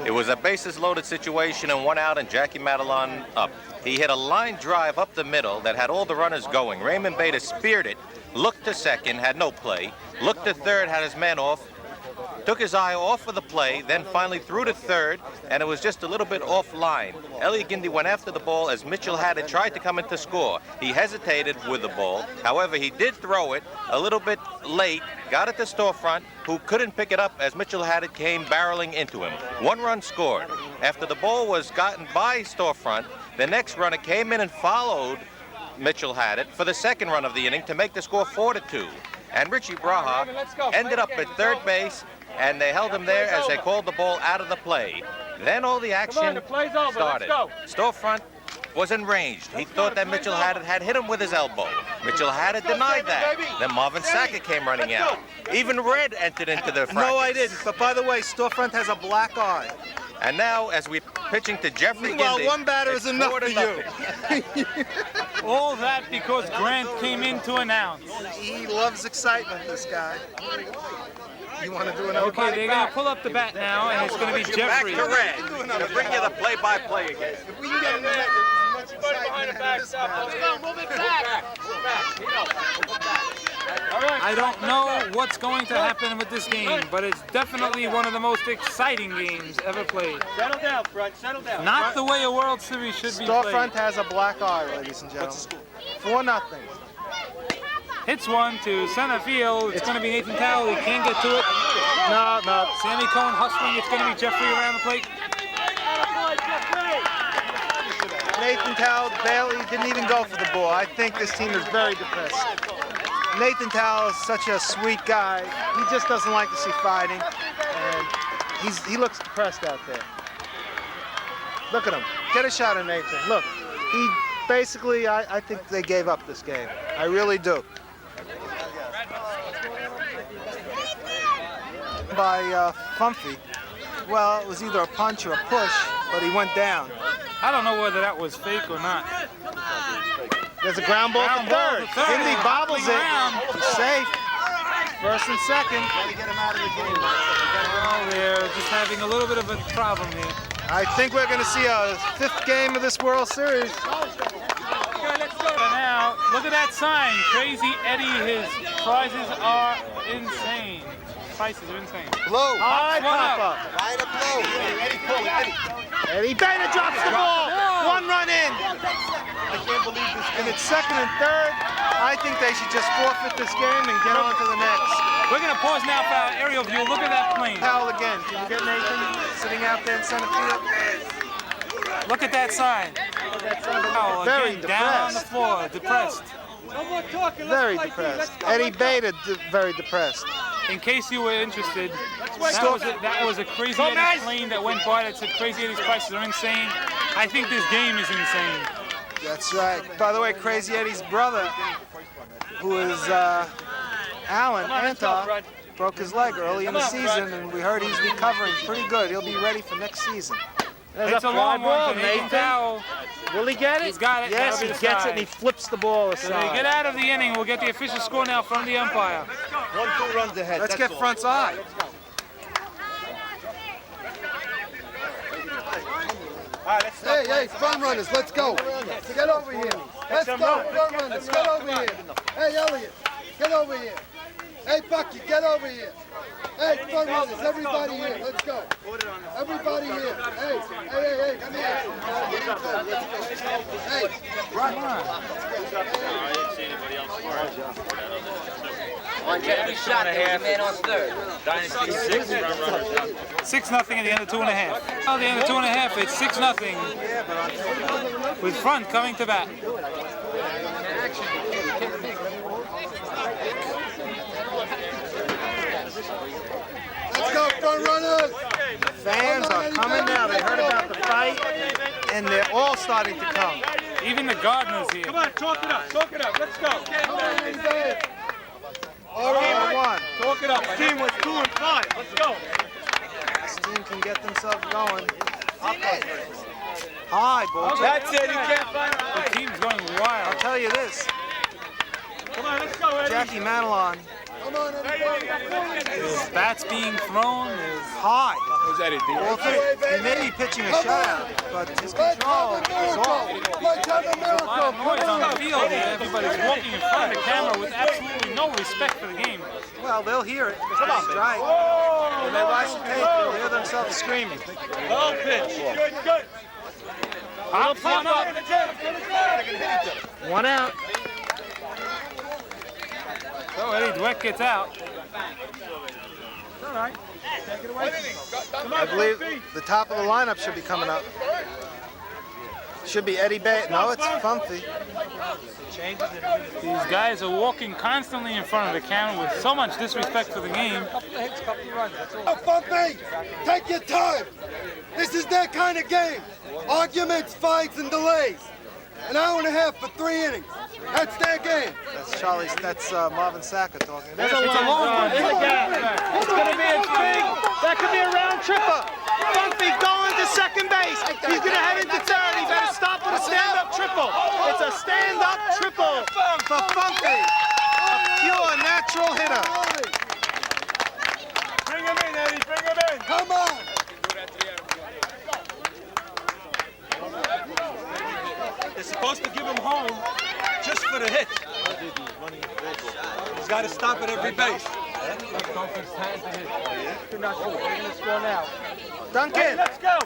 It was a bases loaded situation and 1 out and Jackie Madelon up. He hit a line drive up the middle that had all the runners going. Raymond Beta speared it, looked to second, had no play, looked to third, had his man off, took his eye off of the play, then finally threw to third, and it was just a little bit offline. Elliot Gindy went after the ball as Mitchell Haddad tried to come in to score. He hesitated with the ball. However, he did throw it a little bit late, got it to Storefront, who couldn't pick it up as Mitchell Haddad came barreling into him. 1 run scored. After the ball was gotten by Storefront, the next runner came in and followed Mitchell Haddad for the second run of the inning to make the score 4-2. And Richie Braha ended up at third base, and they held him there as they called the ball out of the play. Then all the action started. Storefront was enraged. He thought that Mitchell Haddad had hit him with his elbow. Mitchell Haddad denied that. Then Marvin Sackett came running out. Even Red entered into the fracas. No, I didn't. But by the way, Storefront has a black eye. And now, as we're pitching to Jeffrey Gindy, well, 1 batter is enough for you. All that because Grant came in to announce. He loves excitement, this guy. You want to do another Okay, they're going to pull up the bat now, and it's going to be Jeffrey. Back to Red to bring you the play-by-play again. If we can get him to make as much excitement as this guy. Move it back. I don't know what's going to happen with this game, but it's definitely one of the most exciting games ever played. Settle down, Front. Settle down. Not the way a World Series should be played. Storefront has a black eye, ladies and gentlemen. 4-0. Hits one to center field. It's going to be Nathan Towell. He can't get to it. No. Sammy Cohen hustling. It's going to be Jeffrey around the plate. Nathan Towell barely didn't even go for the ball. I think this team is very depressed. Nathan Towell is such a sweet guy. He just doesn't like to see fighting, and he looks depressed out there. Look at him. Get a shot at Nathan. Look, he basically, I think they gave up this game. I really do. By Pumphy. Well, it was either a punch or a push, but he went down. I don't know whether that was fake or not. There's a ground ball to third. Gindy bobbles it. He's safe. First and second. Got to get him out of the game. Oh, they're just having a little bit of a problem here. I think we're going to see a 5th game of this World Series. Now, look at that sign. Crazy Eddie, his prizes are insane. Prices are insane. Blow. High pop-up. Right up low. Eddie, pull it. Eddie Beta drops the ball. 1 run in. I can't believe this. And it's second and third. I think they should just forfeit this game and get on to the next. We're going to pause now for our aerial view. Look at that plane. Powell again. Can you get Nathan sitting out there in center field? Look at that sign. Powell Very again, down on the depressed. floor, depressed. Very depressed. Eddie Beta very depressed. In case you were interested, that was a Crazy Eddie plane that went by that said Crazy Eddie's prices are insane. I think this game is insane. That's right. By the way, Crazy Eddie's brother, who is Alan Antar, broke his leg early in the season, and we heard he's recovering pretty good. He'll be ready for next season. It's a long one to Nathan Powell. Will he get it? He's got it. Yes, he That'll be gets the it and he side. flips the ball So they aside. get out of the inning. We'll get the official score now from the umpire. 1-2 runs ahead. Let's that's get all. front side. Hey, front runners, let's go. Get over here. Let's go, front runners, get over here. Hey, Elliot, get over here. Hey, Bucky, get over here. Hey, front runners, everybody here, let's go. Everybody here. Hey, come here. Hey, Come on. One jet shot, there was a man on third. Dynasty 6, front runners down. 6-0 at the end of 2.5. At the end of 2.5, it's 6-0 with Front coming to bat. let's go, front runners. Fans are coming now. They heard about the fight and they're all starting to come. Even the gardeners here. Come on, talk it up, let's go. All right, Talk it up. This team was 2 and 5. Let's go. this team can get themselves going. High, ball. That's it. He can't find it. The team's going I'll wild. tell you this. Come on, let's go, Eddie. Jackie Manilon His bats being thrown is high. Who's Eddie? He may be pitching a shutout, but his control is off. Let's have a a lot of noise on the miracle. field here. Everybody's walking in front of the camera with absolutely no respect for the game. Well, they'll hear it. It's strike. When they watch the tape, they'll hear themselves screaming. Well pitch. Good. Pops one up. One out. So Eddie Dweck gets out. I believe the top of the lineup should be coming up. Should be Eddie Bay. No, it's Funky. These guys are walking constantly in front of the camera with so much disrespect for the game. Oh, Funky, take your time. This is their kind of game. Arguments, fights, and delays. An hour and a half for 3 innings. That's their game. That's Marvin Sacker talking. There's a long one. There's a gap. It's going to be a big, that could be a round tripper. Funky going to second base. He's going to head into third. He better stop with a stand-up triple. It's a stand-up triple for Funky. A pure natural hitter. Bring him in, Eddie. Bring him in. Come on. They're supposed to give him home just for the hit. He's got to stop at every base. Duncan. Hey, let's go.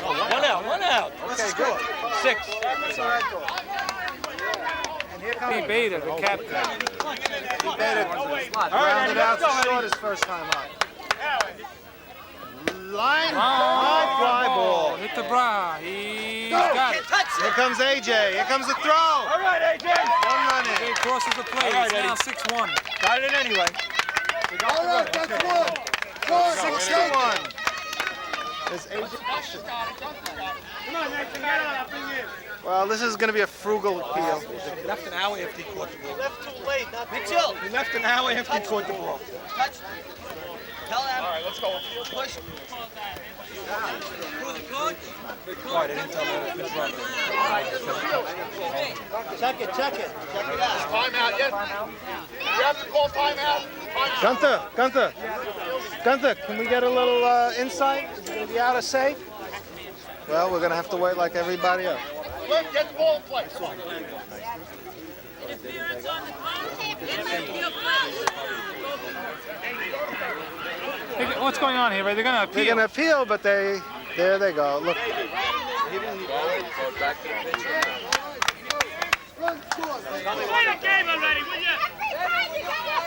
One out. Okay, good. 6. Eddie Beta, the captain. He better rounded out to short his first time up. Line, high fly ball. Hit the bra. He's got it. Here comes AJ. Here comes the throw. All right, AJ. One run in. AJ crosses the plate. All right, It's now Eddie. 6-1. Got it in anyway. All right, that's one. 6-1. There's AJ. Come on, Nathan. Get on. I'll bring you in. Well, this is going to be a frugal appeal. He left an hour after he caught the ball. Left too late, Mitchell. He left an hour after he caught the ball. Touch. Tell them. All right, let's go. Push. All right, they didn't tell me that pitch run. Check it. Timeout yet? You have to call timeout. Gunther, can we get a little insight? Is it going to be out of safe? Well, we're going to have to wait like everybody else. Look, get the ball in play. Come on. What's going on here? Are they going to They're appeal? going to appeal, but there they go. Look.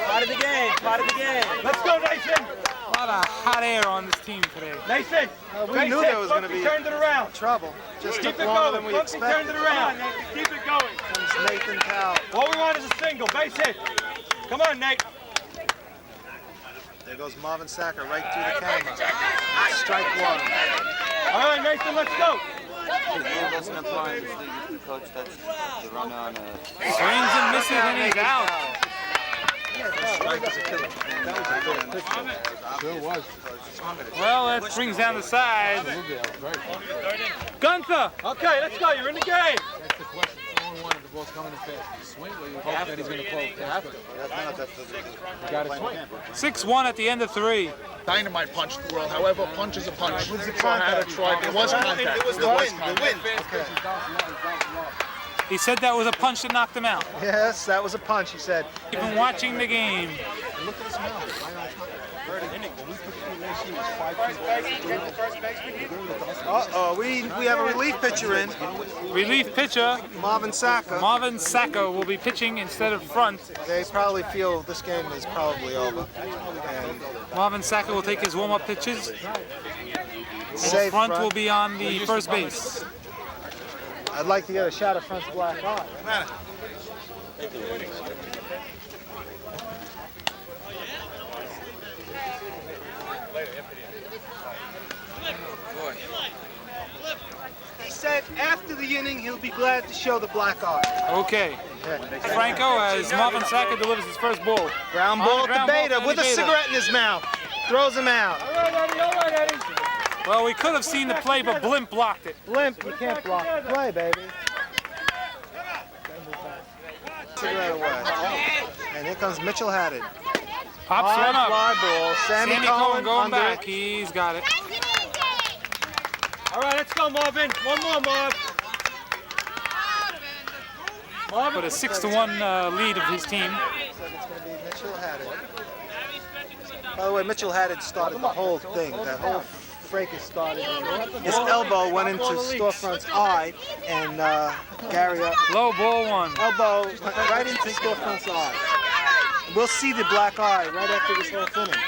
Part of the game. Let's go, Nathan. A lot of hot air on this team today. Nathan. We knew there was going to be turned it around. trouble. Just Keep took it longer going. than we Funky turned expected. it around. Keep it going. Comes Nathan Powell. All we want is a single. Base hit. Come on, Nate. There goes Marvin Sacker right through the camera. Strike one. All right, Nathan, let's go. Swings and misses and he's out. Sure was. Well, that brings down the side. Gunther! Okay, let's go. You're in the game. That's the question. Someone wanted the ball coming in fast. Swing or you hope that he's going to pull. You got to swing. 6-1 at the end of 3. Dynamite punch the world. However, punch is a punch. So I had to try. There was contact. It was the wind. He said that was a punch that knocked him out. Yes, that was a punch, he said. Even watching the game. Look at his mouth. Right on top. Uh-oh, we have a relief pitcher in. Relief pitcher. Marvin Sacca. Marvin Sacca will be pitching instead of front. They probably feel this game is probably over. And Marvin Sacca will take his warm-up pitches. Safe front front. will be on the first base. I'd like to get a shot of Front's black eye. He said after the inning he'll be glad to show the black eye. Okay. Franco as Marvin Sacca delivers his first ball. Ground On ball the to ground ball Beta to with a Beta. cigarette in his mouth. Throws him out. Well, we could have seen the play, but Blimp blocked it. Blimp, you can't block the play, baby. Cigarette away. And here comes Mitchell Haddon. Pops one up. Fly ball. Sammy Cohen going under back. it. He's got it. All right, let's go, Marvin. One more, Marv. With a 6-1 lead of his team. It's going to be Mitchell Haddon. By the way, Mitchell Haddon started the whole thing. That whole fracas started. His elbow went into Storefront's eye, and Gary low ball one. Elbow went right into Storefront's eye. We'll see the black eye right after this whole inning.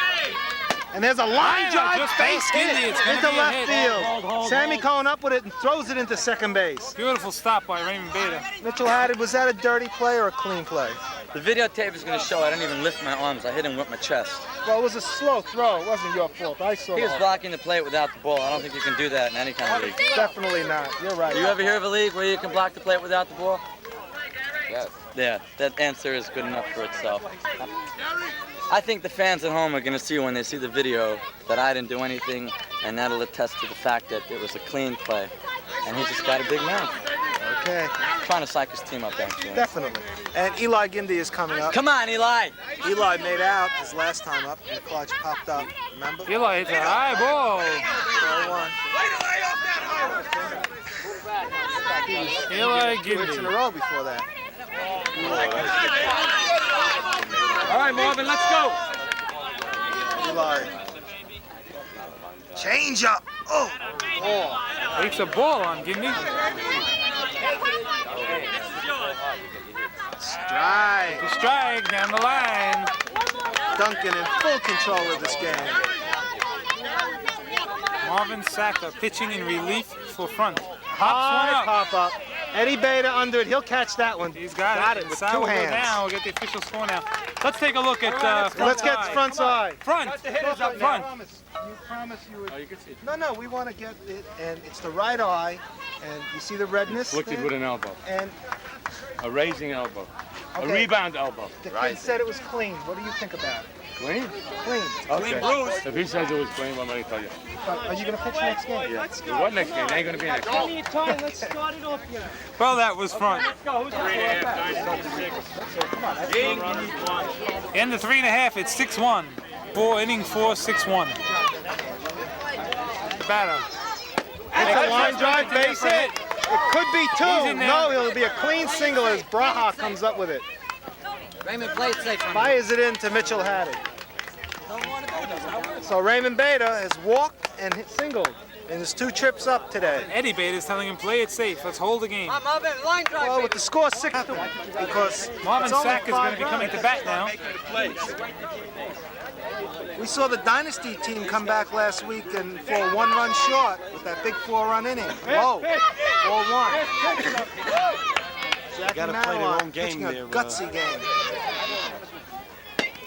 And there's a line drive just base past hit Gindley. It's gonna into be a left hit. field. Hold, Sammy hold. Cohen up with it and throws it into second base. Beautiful stop by Raymond Beta. Mitchell Haddon, was that a dirty play or a clean play? The videotape is going to show I didn't even lift my arms. I hit him with my chest. Well, it was a slow throw. It wasn't your fault. I saw He was it. blocking the plate without the ball. I don't think you can do that in any kind of league. Definitely not. You're right. Do you ever hear of a league where you can block the plate without the ball? Yes. Yeah, that answer is good enough for itself. I think the fans at home are going to see when they see the video that I didn't do anything, and that'll attest to the fact that it was a clean play. And he just got a big mouth. Okay. Trying to psych his team up, actually. Definitely. And Eli Gindley is coming up. Come on, Eli. Eli made out his last time up, and the clutch popped up. Remember? Eli hits a high ball. 4-1. Eli 2 hits in a row before that. All right, Marvin, let's go. Eli. Change up. Oh. Takes a ball on Gindley. Strike. The strike down the line. Duncan in full control of this game. Marvin Sacca pitching in relief for front. High Pops one up. pop up. Eddie Beta under it. He'll catch that one. He's got it. with Side 2 will go hands. down. We'll get the official score now. Let's take a look at Let's get Front's eye. Front. Front. You promise you would. No, we want to get it, and it's the right eye, and you see the redness. Flicked it with an elbow. And A raising elbow. A Okay. rebound elbow. the kid said it was clean. What do you think about it? Clean? Clean. Okay. If he says it was clean, what am I going to tell you? Are you going to pitch next game? Yeah. What next game? It ain't going to be next game. Let's start it off here. Well, that was front. In the 3.5, it's 6-1. 4 innings, 6-1. Batter. It's a line drive base hit. It could be He's 2. in there. No, it'll be a clean single as Braha comes up with it. Raymond, play it safe. Fires it into Mitchell Haddon. So Raymond Beta has walked and hit singled in his 2 trips up today. Eddie Beta is telling him, play it safe. Let's hold the game. Marvin, line drive. Well, with the score 6-1, because Marvin it's only Sacca is going to 5 be coming to runs. bat now. We saw the Dynasty team come back last week and for a 1-run short with that big 4-run inning. Whoa, 4-1. Gotta play their own game a there, gutsy game.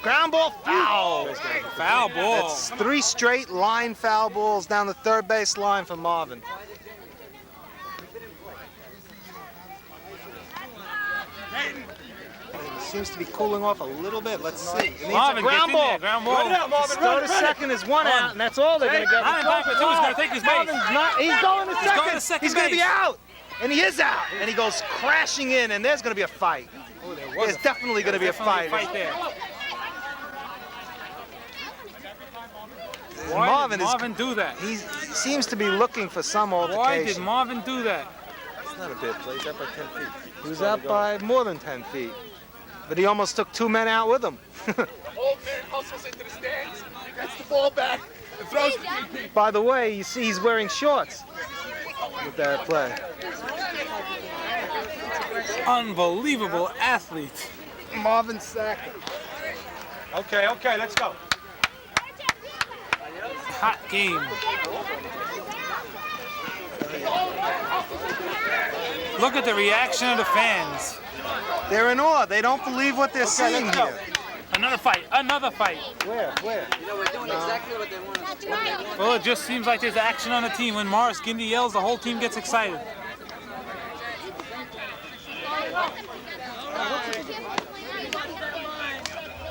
Ground ball, foul. Foul ball. That's 3 straight line foul balls down the third base line for Marvin. seems to be cooling off a little bit. Let's see. It needs Marvin, a ground gets in ball. there, ground ball. Run it out, Marvin. Go to second is one out, and that's all they're going to get. Marvin back with two. He's going to take his base. Marvin's not. He's going to second. He's going to second He's going to be base. out, and he is out. And he goes crashing in, and there's going to be a fight. There's definitely going to be a fight. there. Why did Marvin do that? He seems to be looking for some altercation. Why did Marvin do that? It's not a bad play. He's up by 10 feet. He was up by more than 10 feet. But he almost took 2 men out with him. Old man hustles into the stands, gets the ball back, and throws it. By the way, you see he's wearing shorts with that play. Unbelievable athlete. Marvin Sacker. Okay, let's go. Hot game. Look at the reaction of the fans. They're in awe. They don't believe what they're seeing here. Another fight. Another fight. Where? You know, we're doing exactly what they want us to do. Well, it just seems like there's action on the team. When Morris Gindy yells, the whole team gets excited.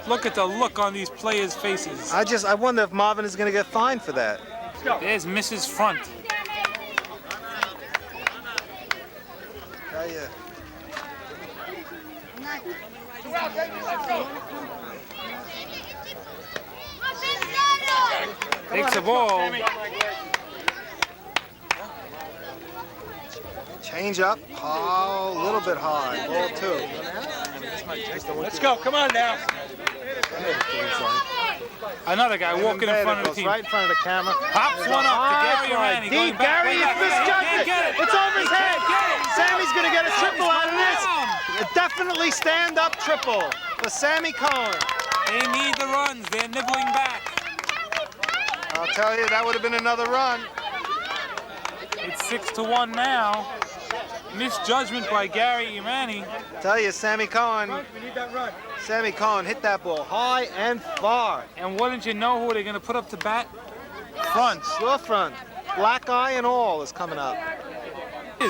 Look at the look on these players' faces. I wonder if Marvin is going to get fined for that. There's Mrs. Front. Takes the ball. Change up. Oh, a little bit high. Ball 2. Let's go. Come on now. Another guy walking in front of the team. Right in front of the camera. Pops one up to Gary Arani. Deep. Gary is misjudged it. It's over his head. Sammy's going to get a triple out of this. A definitely stand-up triple for Sammy Cohen. They need the runs. They're nibbling back. I'll tell you, that would have been another run. It's 6-1 now. Misjudgment by Gary Arani. Tell you, Sammy Cohen. We need that run. Sammy Cohen hit that ball high and far. And wouldn't you know who they're going to put up to bat? Front. Your front. Black eye and all is coming up.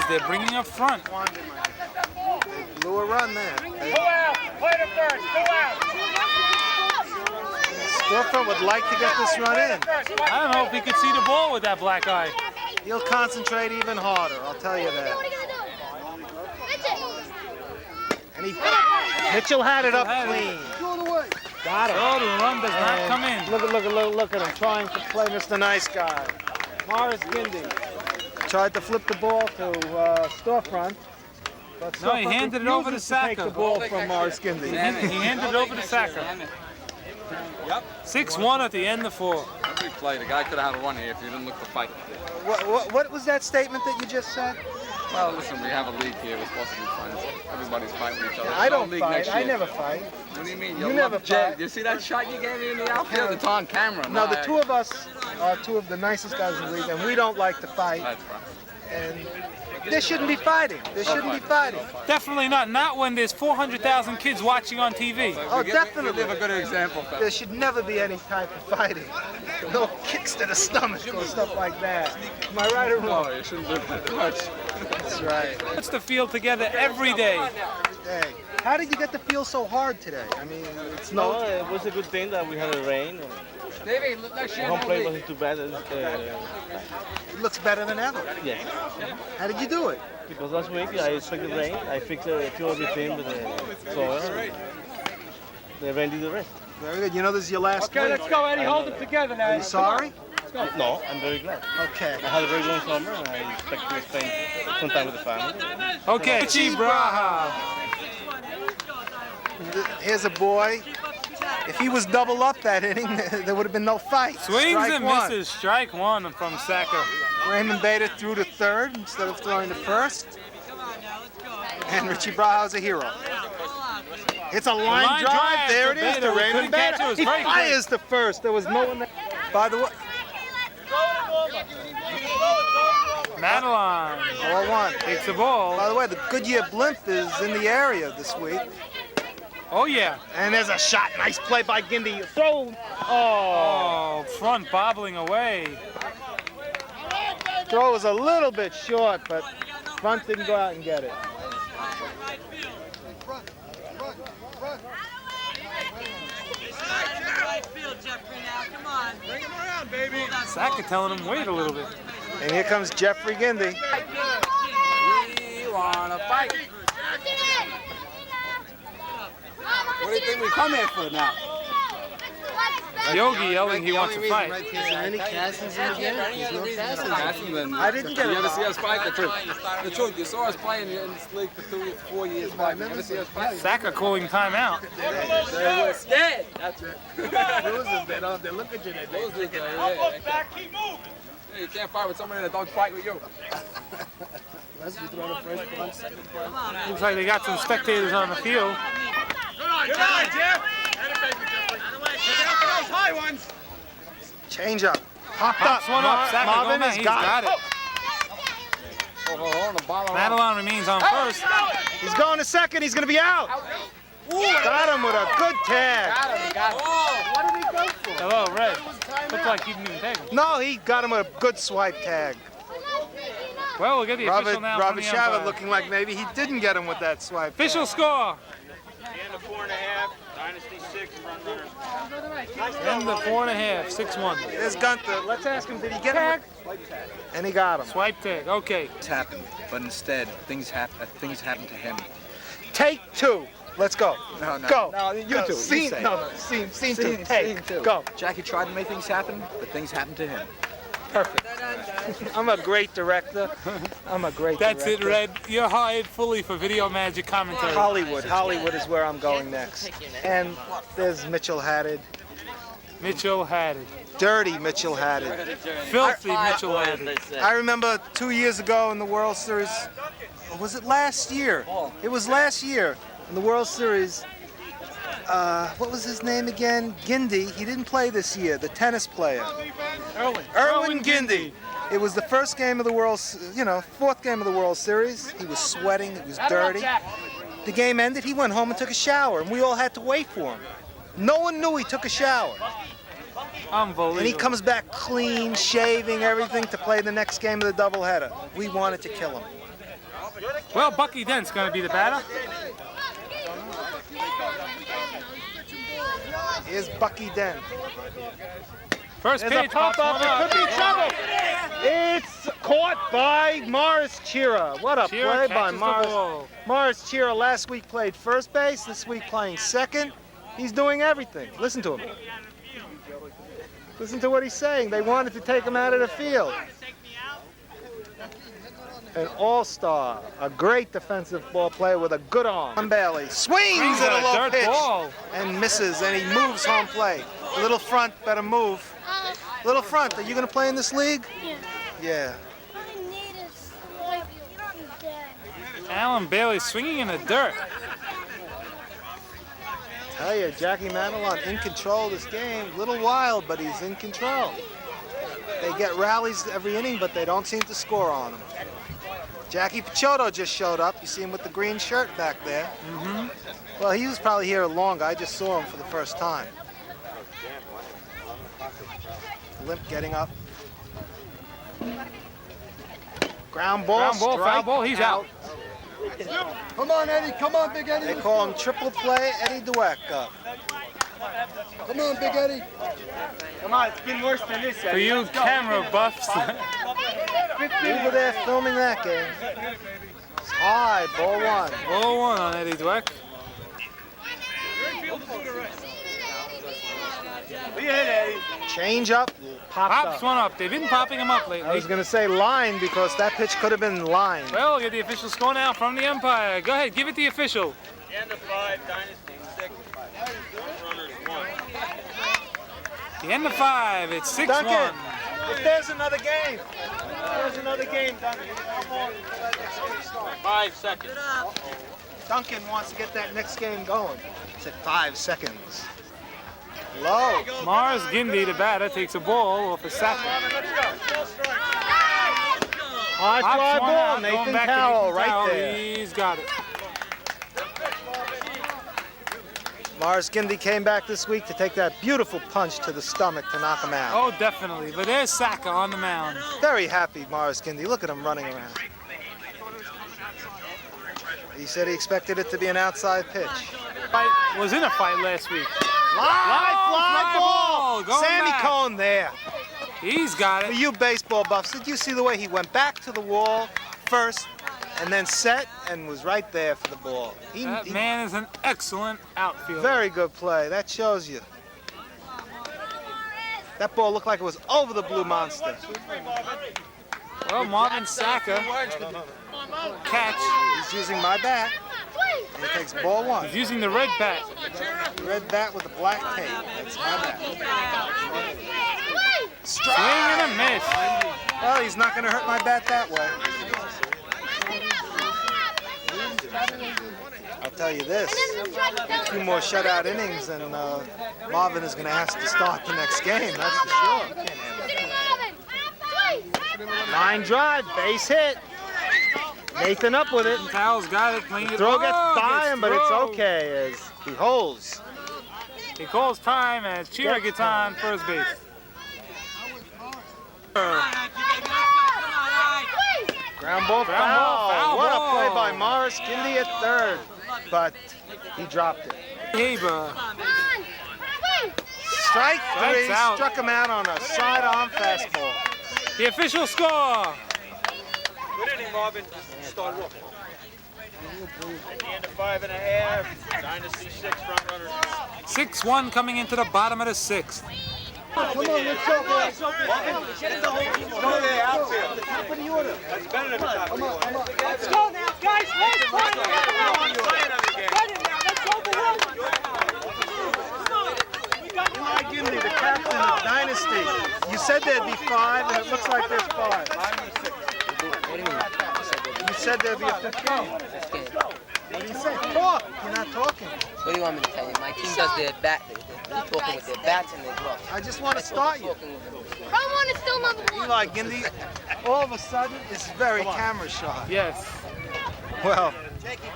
They're bringing up front. They blew a run there. Go out. Play to first. Go out. Storefront would like to get this run in. I don't know if he could see the ball with that black eye. He'll concentrate even harder, I'll tell you that. And Mitchell had it up clean. Got him. So the run does not come in. Look at him trying to play Mr. Nice Guy. Morris Gindy tried to flip the ball to Storefront. But No, he Storefront handed it over to refuses take Sacker. the ball from Morris Gindy. He handed it over to Sacker. 6-1 at the end of 4. A big play. The guy could have had a run here if he didn't look to fight. What was that statement that you just said? Well, listen, we have a league here. We're supposed to be friends. Everybody's fighting each other. I don't League fight. next I year. never fight. What do you mean? You never fight. You see that shot you gave me in the outfield? It's on camera. No, the two of us are two of the nicest guys in the league, and we don't like to fight. That's right. And there shouldn't be fighting. There shouldn't be fighting. Definitely not. Not when there's 400,000 kids watching on TV. Oh, definitely. Give a good example. There should never be any type of fighting. No kicks to the stomach or stuff like that. Am I right or wrong? No, you shouldn't do that much. That's right. Puts the field together every day. Hey, how did you get to feel so hard today? I mean, it's No, it was a good thing that we had a rain. David, look like Home plate wasn't too bad. It looks better than ever. Yes. How did you do it? Because last week I expected rain. I fixed a few of the thing with the soil. The rain did the rest. Very good. You know this is your last Okay, week. let's go, Eddie. Hold it together now. Are you sorry? No, I'm very glad. Okay. I had a very long summer and I expect to spend some time with the family. Okay, Richie Braha. Here's a boy. If he was double up that inning, there would have been no fight. Swings Strike and one. misses. Strike 1 from Sacker. Raymond Bader threw to third instead of throwing to first. And Richie Braha's a hero. It's a line drive. There it is to Raymond Bader. He fires to first. There was no one there. By the way, Madeline. 0-1. Takes the ball. By the way, the Goodyear blimp is in the area this week. Oh, yeah. And there's a shot. Nice play by Gindy. Throw. Oh, front bobbling away. Throw was a little bit short, but Front didn't go out and get it. Saka telling him wait a little bit. And here comes Jeffrey Gindy. We wanna fight. What do you think we come here for now? Yogi yelling he wants to fight. Is there any castings in the game? There's no castings. I didn't get it. You ever see us fight? The truth. The truth. You saw us playing in this league for 4 years. You ever see us fight? Saka calling timeout. We're scared. That's it. Losers, they don't. They look at you. They Losers, yeah. Yeah, you can't fight with somebody that don't fight with you. Unless you throw the first punch, second punch. Looks like they got some spectators on the field. Good eye, Jeff. Those high ones. Change up. Popped Pops up. one up. Saka Marvin going back. has He's got it. Madelon remains on first. He's going to second. He's going to be out. Got him with a good tag. What did he go for? Hello, Red. Looked like he didn't even tag him. No, he got him with a good swipe tag. Well, we'll get the official now Robert from the Shabbat umpire. looking like maybe he didn't get him with that swipe. Official score. And the 4.5. Dynasty 6. Front runners. And the 4.5. 6-1. There's Gunther. Let's ask him, did he get him? And he got him. Swipe tag. Okay. It's happened, but instead things happen to him. Take two. Let's go. No. Go. No, you Go. two. Scene, say. no, scene two. Take. Scene two. Go. Jackie tried to make things happen, but things happened to him. Perfect. I'm a great director. I'm a great That's director. it, Red. You're hired fully for Video Magic commentary. Hollywood is where I'm going next. And there's Mitchell Haddad. Mitchell Haddad. Dirty Mitchell Haddad. Filthy Mitchell Haddad. I remember 2 years ago in the World Series, or was it last year? It was last year in the World Series. What was his name again? Gindy. He didn't play this year, the tennis player. Erwin Gindy. It was the first game of the fourth game of the World Series. He was sweating, it was dirty. The game ended, he went home and took a shower, and we all had to wait for him. No one knew he took a shower. Unbelievable. And he comes back clean, shaving, everything to play the next game of the doubleheader. We wanted to kill him. Well, Bucky Dent's going to be the batter. Here's Bucky Dent. First There's pitch. a pop-up. It could be trouble. It's caught by Morris Chira. What a Chira play by catches the Morris. ball. Morris Chira last week played first base. This week playing second. He's doing everything. Listen to him. Listen to what he's saying. They wanted to take him out of the field. An all-star, a great defensive ball player with a good arm. Bailey swings at a low pitch and misses, and he moves home plate. Little front, better move. Little front, are you going to play in this league? Yeah. Alan Bailey swinging in the dirt. Tell you, Jackie Madelon in control of this game. Little wild, but he's in control. They get rallies every inning, but they don't seem to score on him. Jackie Picciotto just showed up. You see him with the green shirt back there. Well, he was probably here longer. I just saw him for the first time. Limp getting up. Ground ball, foul ball, he's out. Come on, Eddie. Come on, Big Eddie. They call him triple play Eddie Dweck up. Come on, Big Eddie. Come on, it's been worse than this. For you camera buffs. We were there filming that game. It's high, ball one. Ball one on Eddie Dweck. Change up, Pops one up. They've been popping him up lately. I was going to say line because that pitch could have been line. Well, we'll get the official score now from the umpire. Go ahead, give it the official. End of 5, Dynasty 6. Runners 1. The end of 5, it's 6-1. Duncan, if there's another game, Duncan. 5 seconds. Duncan wants to get that next game going. It's at 5 seconds. Low. Mars Gindy, the batter, takes a ball off a sack. High fly ball, Nathan Cowell right there. He's got it. Mars Gindy came back this week to take that beautiful punch to the stomach to knock him out. Oh, definitely. But there's Saka on the mound. Very happy, Mars Gindy. Look at him running around. He said he expected it to be an outside pitch. Fight was in a fight last week. Live fly ball! Going Sammy back. Cohn there. He's got it. For you baseball buffs, did you see the way he went back to the wall first and then set and was right there for the ball? That man is an excellent outfielder. Very good play. That shows you. That ball looked like it was over the blue monster. Well, Marvin Saka catch. He's using my bat. And he takes ball one. He's using the red bat. Red bat with the black tape. That's my bat. Swing and a miss. Well, he's not going to hurt my bat that way. I'll tell you this. A few more shutout innings and Marvin is going to ask to start the next game. That's for sure. Line drive, base hit. Nathan up with it. Powell's got it. Playing it. Throw gets by him, but it's okay as he holds. He calls time as Chira gets on first base. Ground ball, foul. What a play by Morris. Gindi at third, but he dropped it. Haber. Strike three. Strikes out. Struck him out on a sidearm fastball. The official score. Good inning, Marvin. Start off. At the end of 5.5, Dynasty 6 front runners. 6-1 coming into the bottom of the sixth. Come on, let's go, boys. Go to the outfield. Top of the order. That's better than the top of the order. Let's go now, guys. Let's go. Eli Gindi, the captain of Dynasty. You said there'd be 5, and it looks like there's 5. You said there'd be a 15. What do you say? Talk. You're not talking. What do you want me to tell you? My team does their bat. They're talking with their bats and their gloves. I just want to start you. Roman is still number 1. Eli Gindi, all of a sudden, is very camera shy. Yes. Well,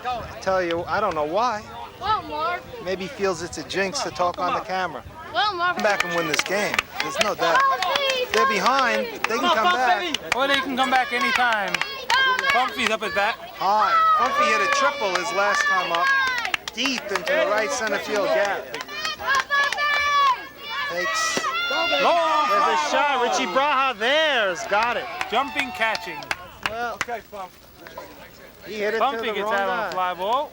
I tell you, I don't know why. Well, Marv. Maybe he feels it's a jinx to talk on the camera. Well, Marv. Come back and win this game. There's no doubt. They're behind. They can come back. Or they can come back anytime. Pumpy's up at bat. High. Pumpy hit a triple his last time up. Deep into the right center field gap. Takes. Long There's a fly shot. ball. Richie Braha there's got it. Jumping, catching. Well, Okay, Pump. he hit it to Bumpy the gets wrong out on guy. a fly ball.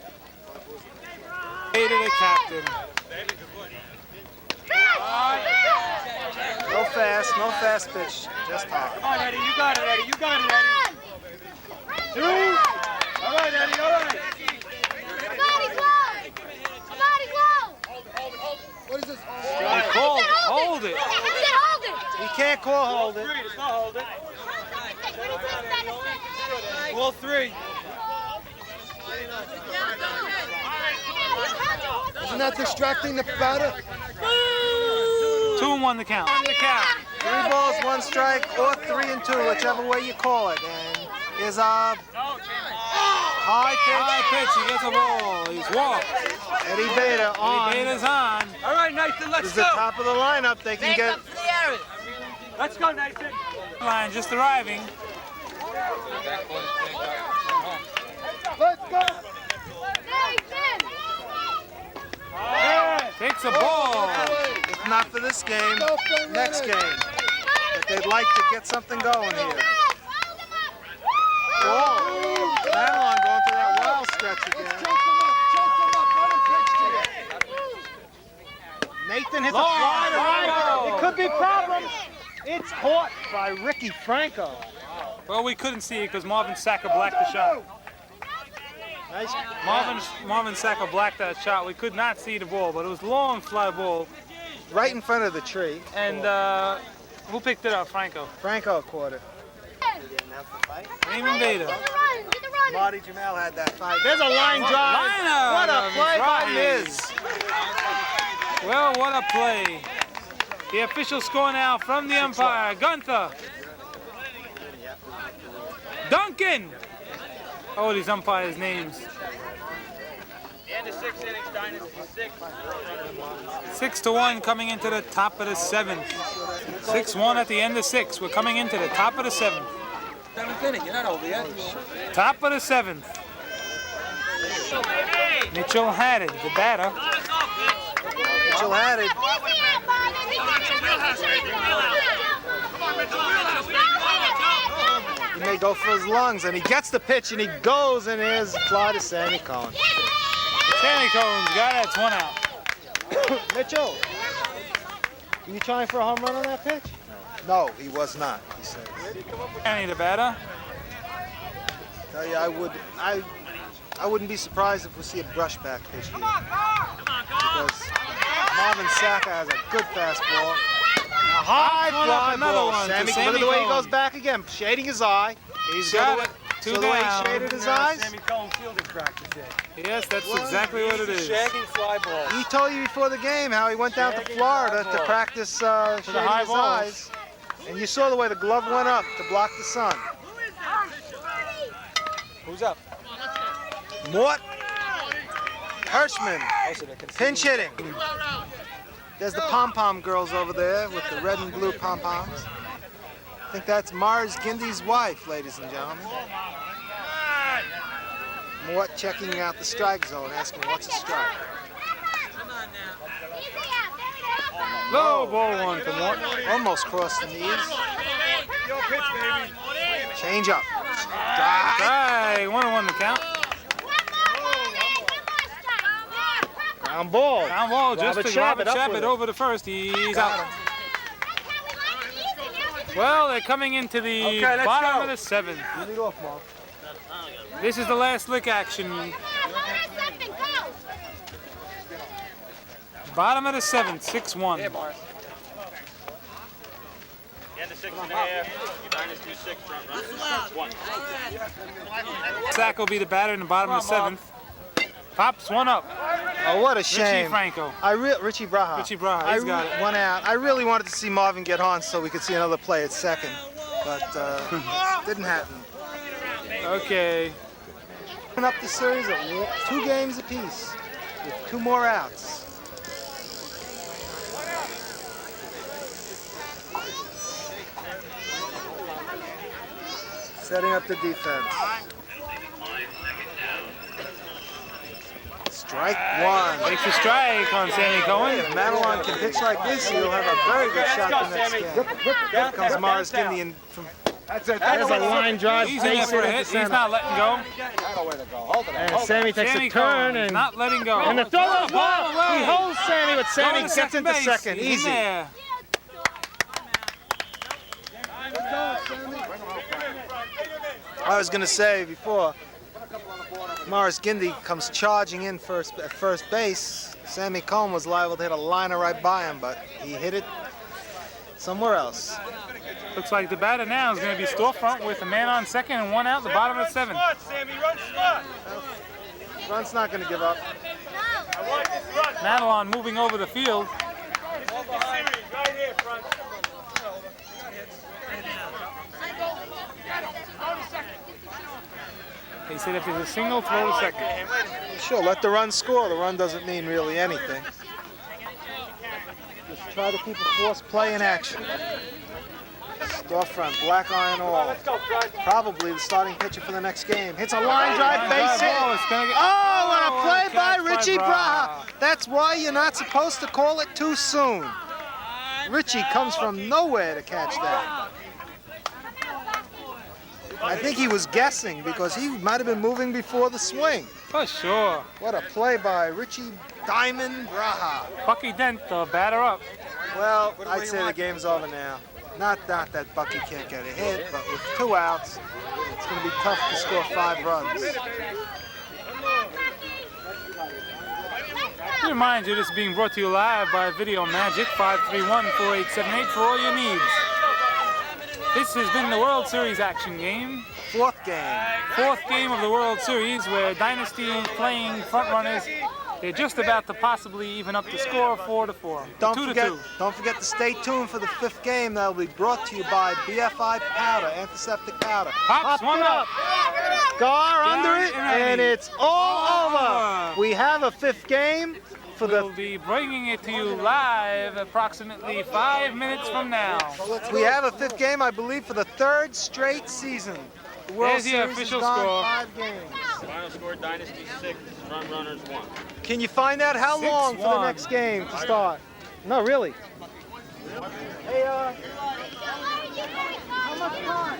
Hey to the captain. No fast pitch. Just high. Come on, Eddie. You got it, Eddie. You got it, Eddie. 2. All right, Eddie. All right. Somebody's low. Somebody's low. What is this? He called, hold it. I said hold it. He can't call hold it. It's not hold it. Ball 3. Isn't that distracting the batter? 2-1 the count. On the count. 3 balls, 1 strike, or 3 and 2, whichever way you call it. And is a high High pitch. He gets a ball. He's walked. pitch. Eddie Beta on. Eddie Beta's on. All right, Nathan. This Let's is the go. top of the lineup. They can get. Let's go, Nathan. Line just arriving. Let's go. Takes a ball. If not for this game, next game. But they'd like to get something going here. Ball. Madeline going through that wild stretch again. Choke him up. Let him pitch to you. Nathan hits a Long fly to fly right. ball. It could be problems. It's caught by Ricky Franco. Well, we couldn't see it because Marvin Saka blacked the shot. Nice. Marvin Saka blacked that shot. We could not see the ball, but it was a long fly ball. Right in front of the tree. And who picked it up? Franco. Franco caught it. Raymond Beta. Marty Jamal had that fight. There's a line drive. Liner. What a play by Right. Miz. Well, what a play. The official score now from the umpire. Gunther. Duncan. Oh, these umpires' names. End of 6 innings, Dynasty 6. 6-1 coming into the top of the 7th. 6-1 at the end of 6. We're coming into the top of the 7th. 7th inning. You're not over yet. Top of the 7th. Mitchell had it, the batter. Mitchell had it. He may go for his lungs, and he gets the pitch, and he goes, and there's a fly to Sammy Cohen. Sammy Cohen's got it, it's 1 out. Mitchell, were you trying for a home run on that pitch? No, he was not, he says. Danny, the batter. Tell you, I wouldn't be surprised if we see a brushback pitch here. Because Marvin Saka has a good fastball. A high fly ball. Sammy, look at the way he goes back again, shading his eye. He's got it. Two So the way down. he shaded his eyes. Sammy Cohen fielding practice there. Yes, that's exactly what it is. Shagging fly ball. He told you before the game how he went down to Florida to practice shading high his balls. eyes. And you saw the way the glove went up to block the sun. Who's up? Mort Hirschman, pinch hitting. There's the pom-pom girls over there with the red and blue pom-poms. I think that's Mars Gindy's wife, ladies and gentlemen. Mort checking out the strike zone, asking what's a strike. Low ball 1 for Mort. Almost crossed the knees. Change up. Strike. 1-1 the count. Ground ball. Ground ball just Robert to Robert Shabbat up Shabbat with it. over the first. He's out. Well, they're coming into the bottom of the 7th. Lead off, Mark. This is the last lick action. Bottom of the 7th, 6-1. Sack will be the batter in the bottom of the 7th. Pops 1 up. Oh, what a shame. Richie Franco. Richie Braha. Richie Braha, he's got it. 1 out. I really wanted to see Marvin get on so we could see another play at second, but didn't happen. Okay. Open up the series at 2 games apiece with 2 more outs. Setting up the defense. Strike 1. Takes a strike on Sammy Cohen. If Madelon can pitch like this, he'll have a very good shot the next game. Here comes Mars Gindy from. There's a line drive. He's in there for a hit. He's not letting go. And Sammy takes a turn and not letting go. And the throw is ball away. He holds Sammy, but Sammy gets into base. second. He's Easy. in there. I was going to say before, Morris Gindy comes charging in at first base. Sammy Cohen was liable to hit a liner right by him, but he hit it somewhere else. Looks like the batter now is going to be Storefront with a man on second and 1 out, the bottom of the 7th. Front's not going to give up. Madelon moving over the field. He said if there's a single, throw to second. Sure, let the run score. The run doesn't mean really anything. Just try to keep a forced play in action. Storefront, black iron all. Probably the starting pitcher for the next game. Hits a line drive, base hit. Oh, and a play by Richie Braha. That's why you're not supposed to call it too soon. Richie comes from nowhere to catch that. I think he was guessing because he might have been moving before the swing. For sure. What a play by Richie Diamond Braha. Bucky Dent, the batter up. Well, I'd say the game's over now. Not that Bucky can't get a hit, but with 2 outs, it's going to be tough to score 5 runs. We remind you this is being brought to you live by Video Magic, 531-4878 for all your needs. This has been the World Series action game. 4th game. 4th game of the World Series where Dynasty is playing front runners. They're just about to possibly even up the score 4-4. Don't 2-2. forget to stay tuned for the 5th game. That will be brought to you by BFI Powder, antiseptic powder. Pops 1 up. Gar under it, and it's all over. We have a 5th game. We'll be bringing it to you live approximately 5 minutes from now. We have a 5th game, I believe, for the 3rd straight season. The World There's your Series official has gone score. 5 games. Final score, Dynasty 6, front runners 1. Can you find out how long for the 6-1. next game to start? No, really. Hey, how much time?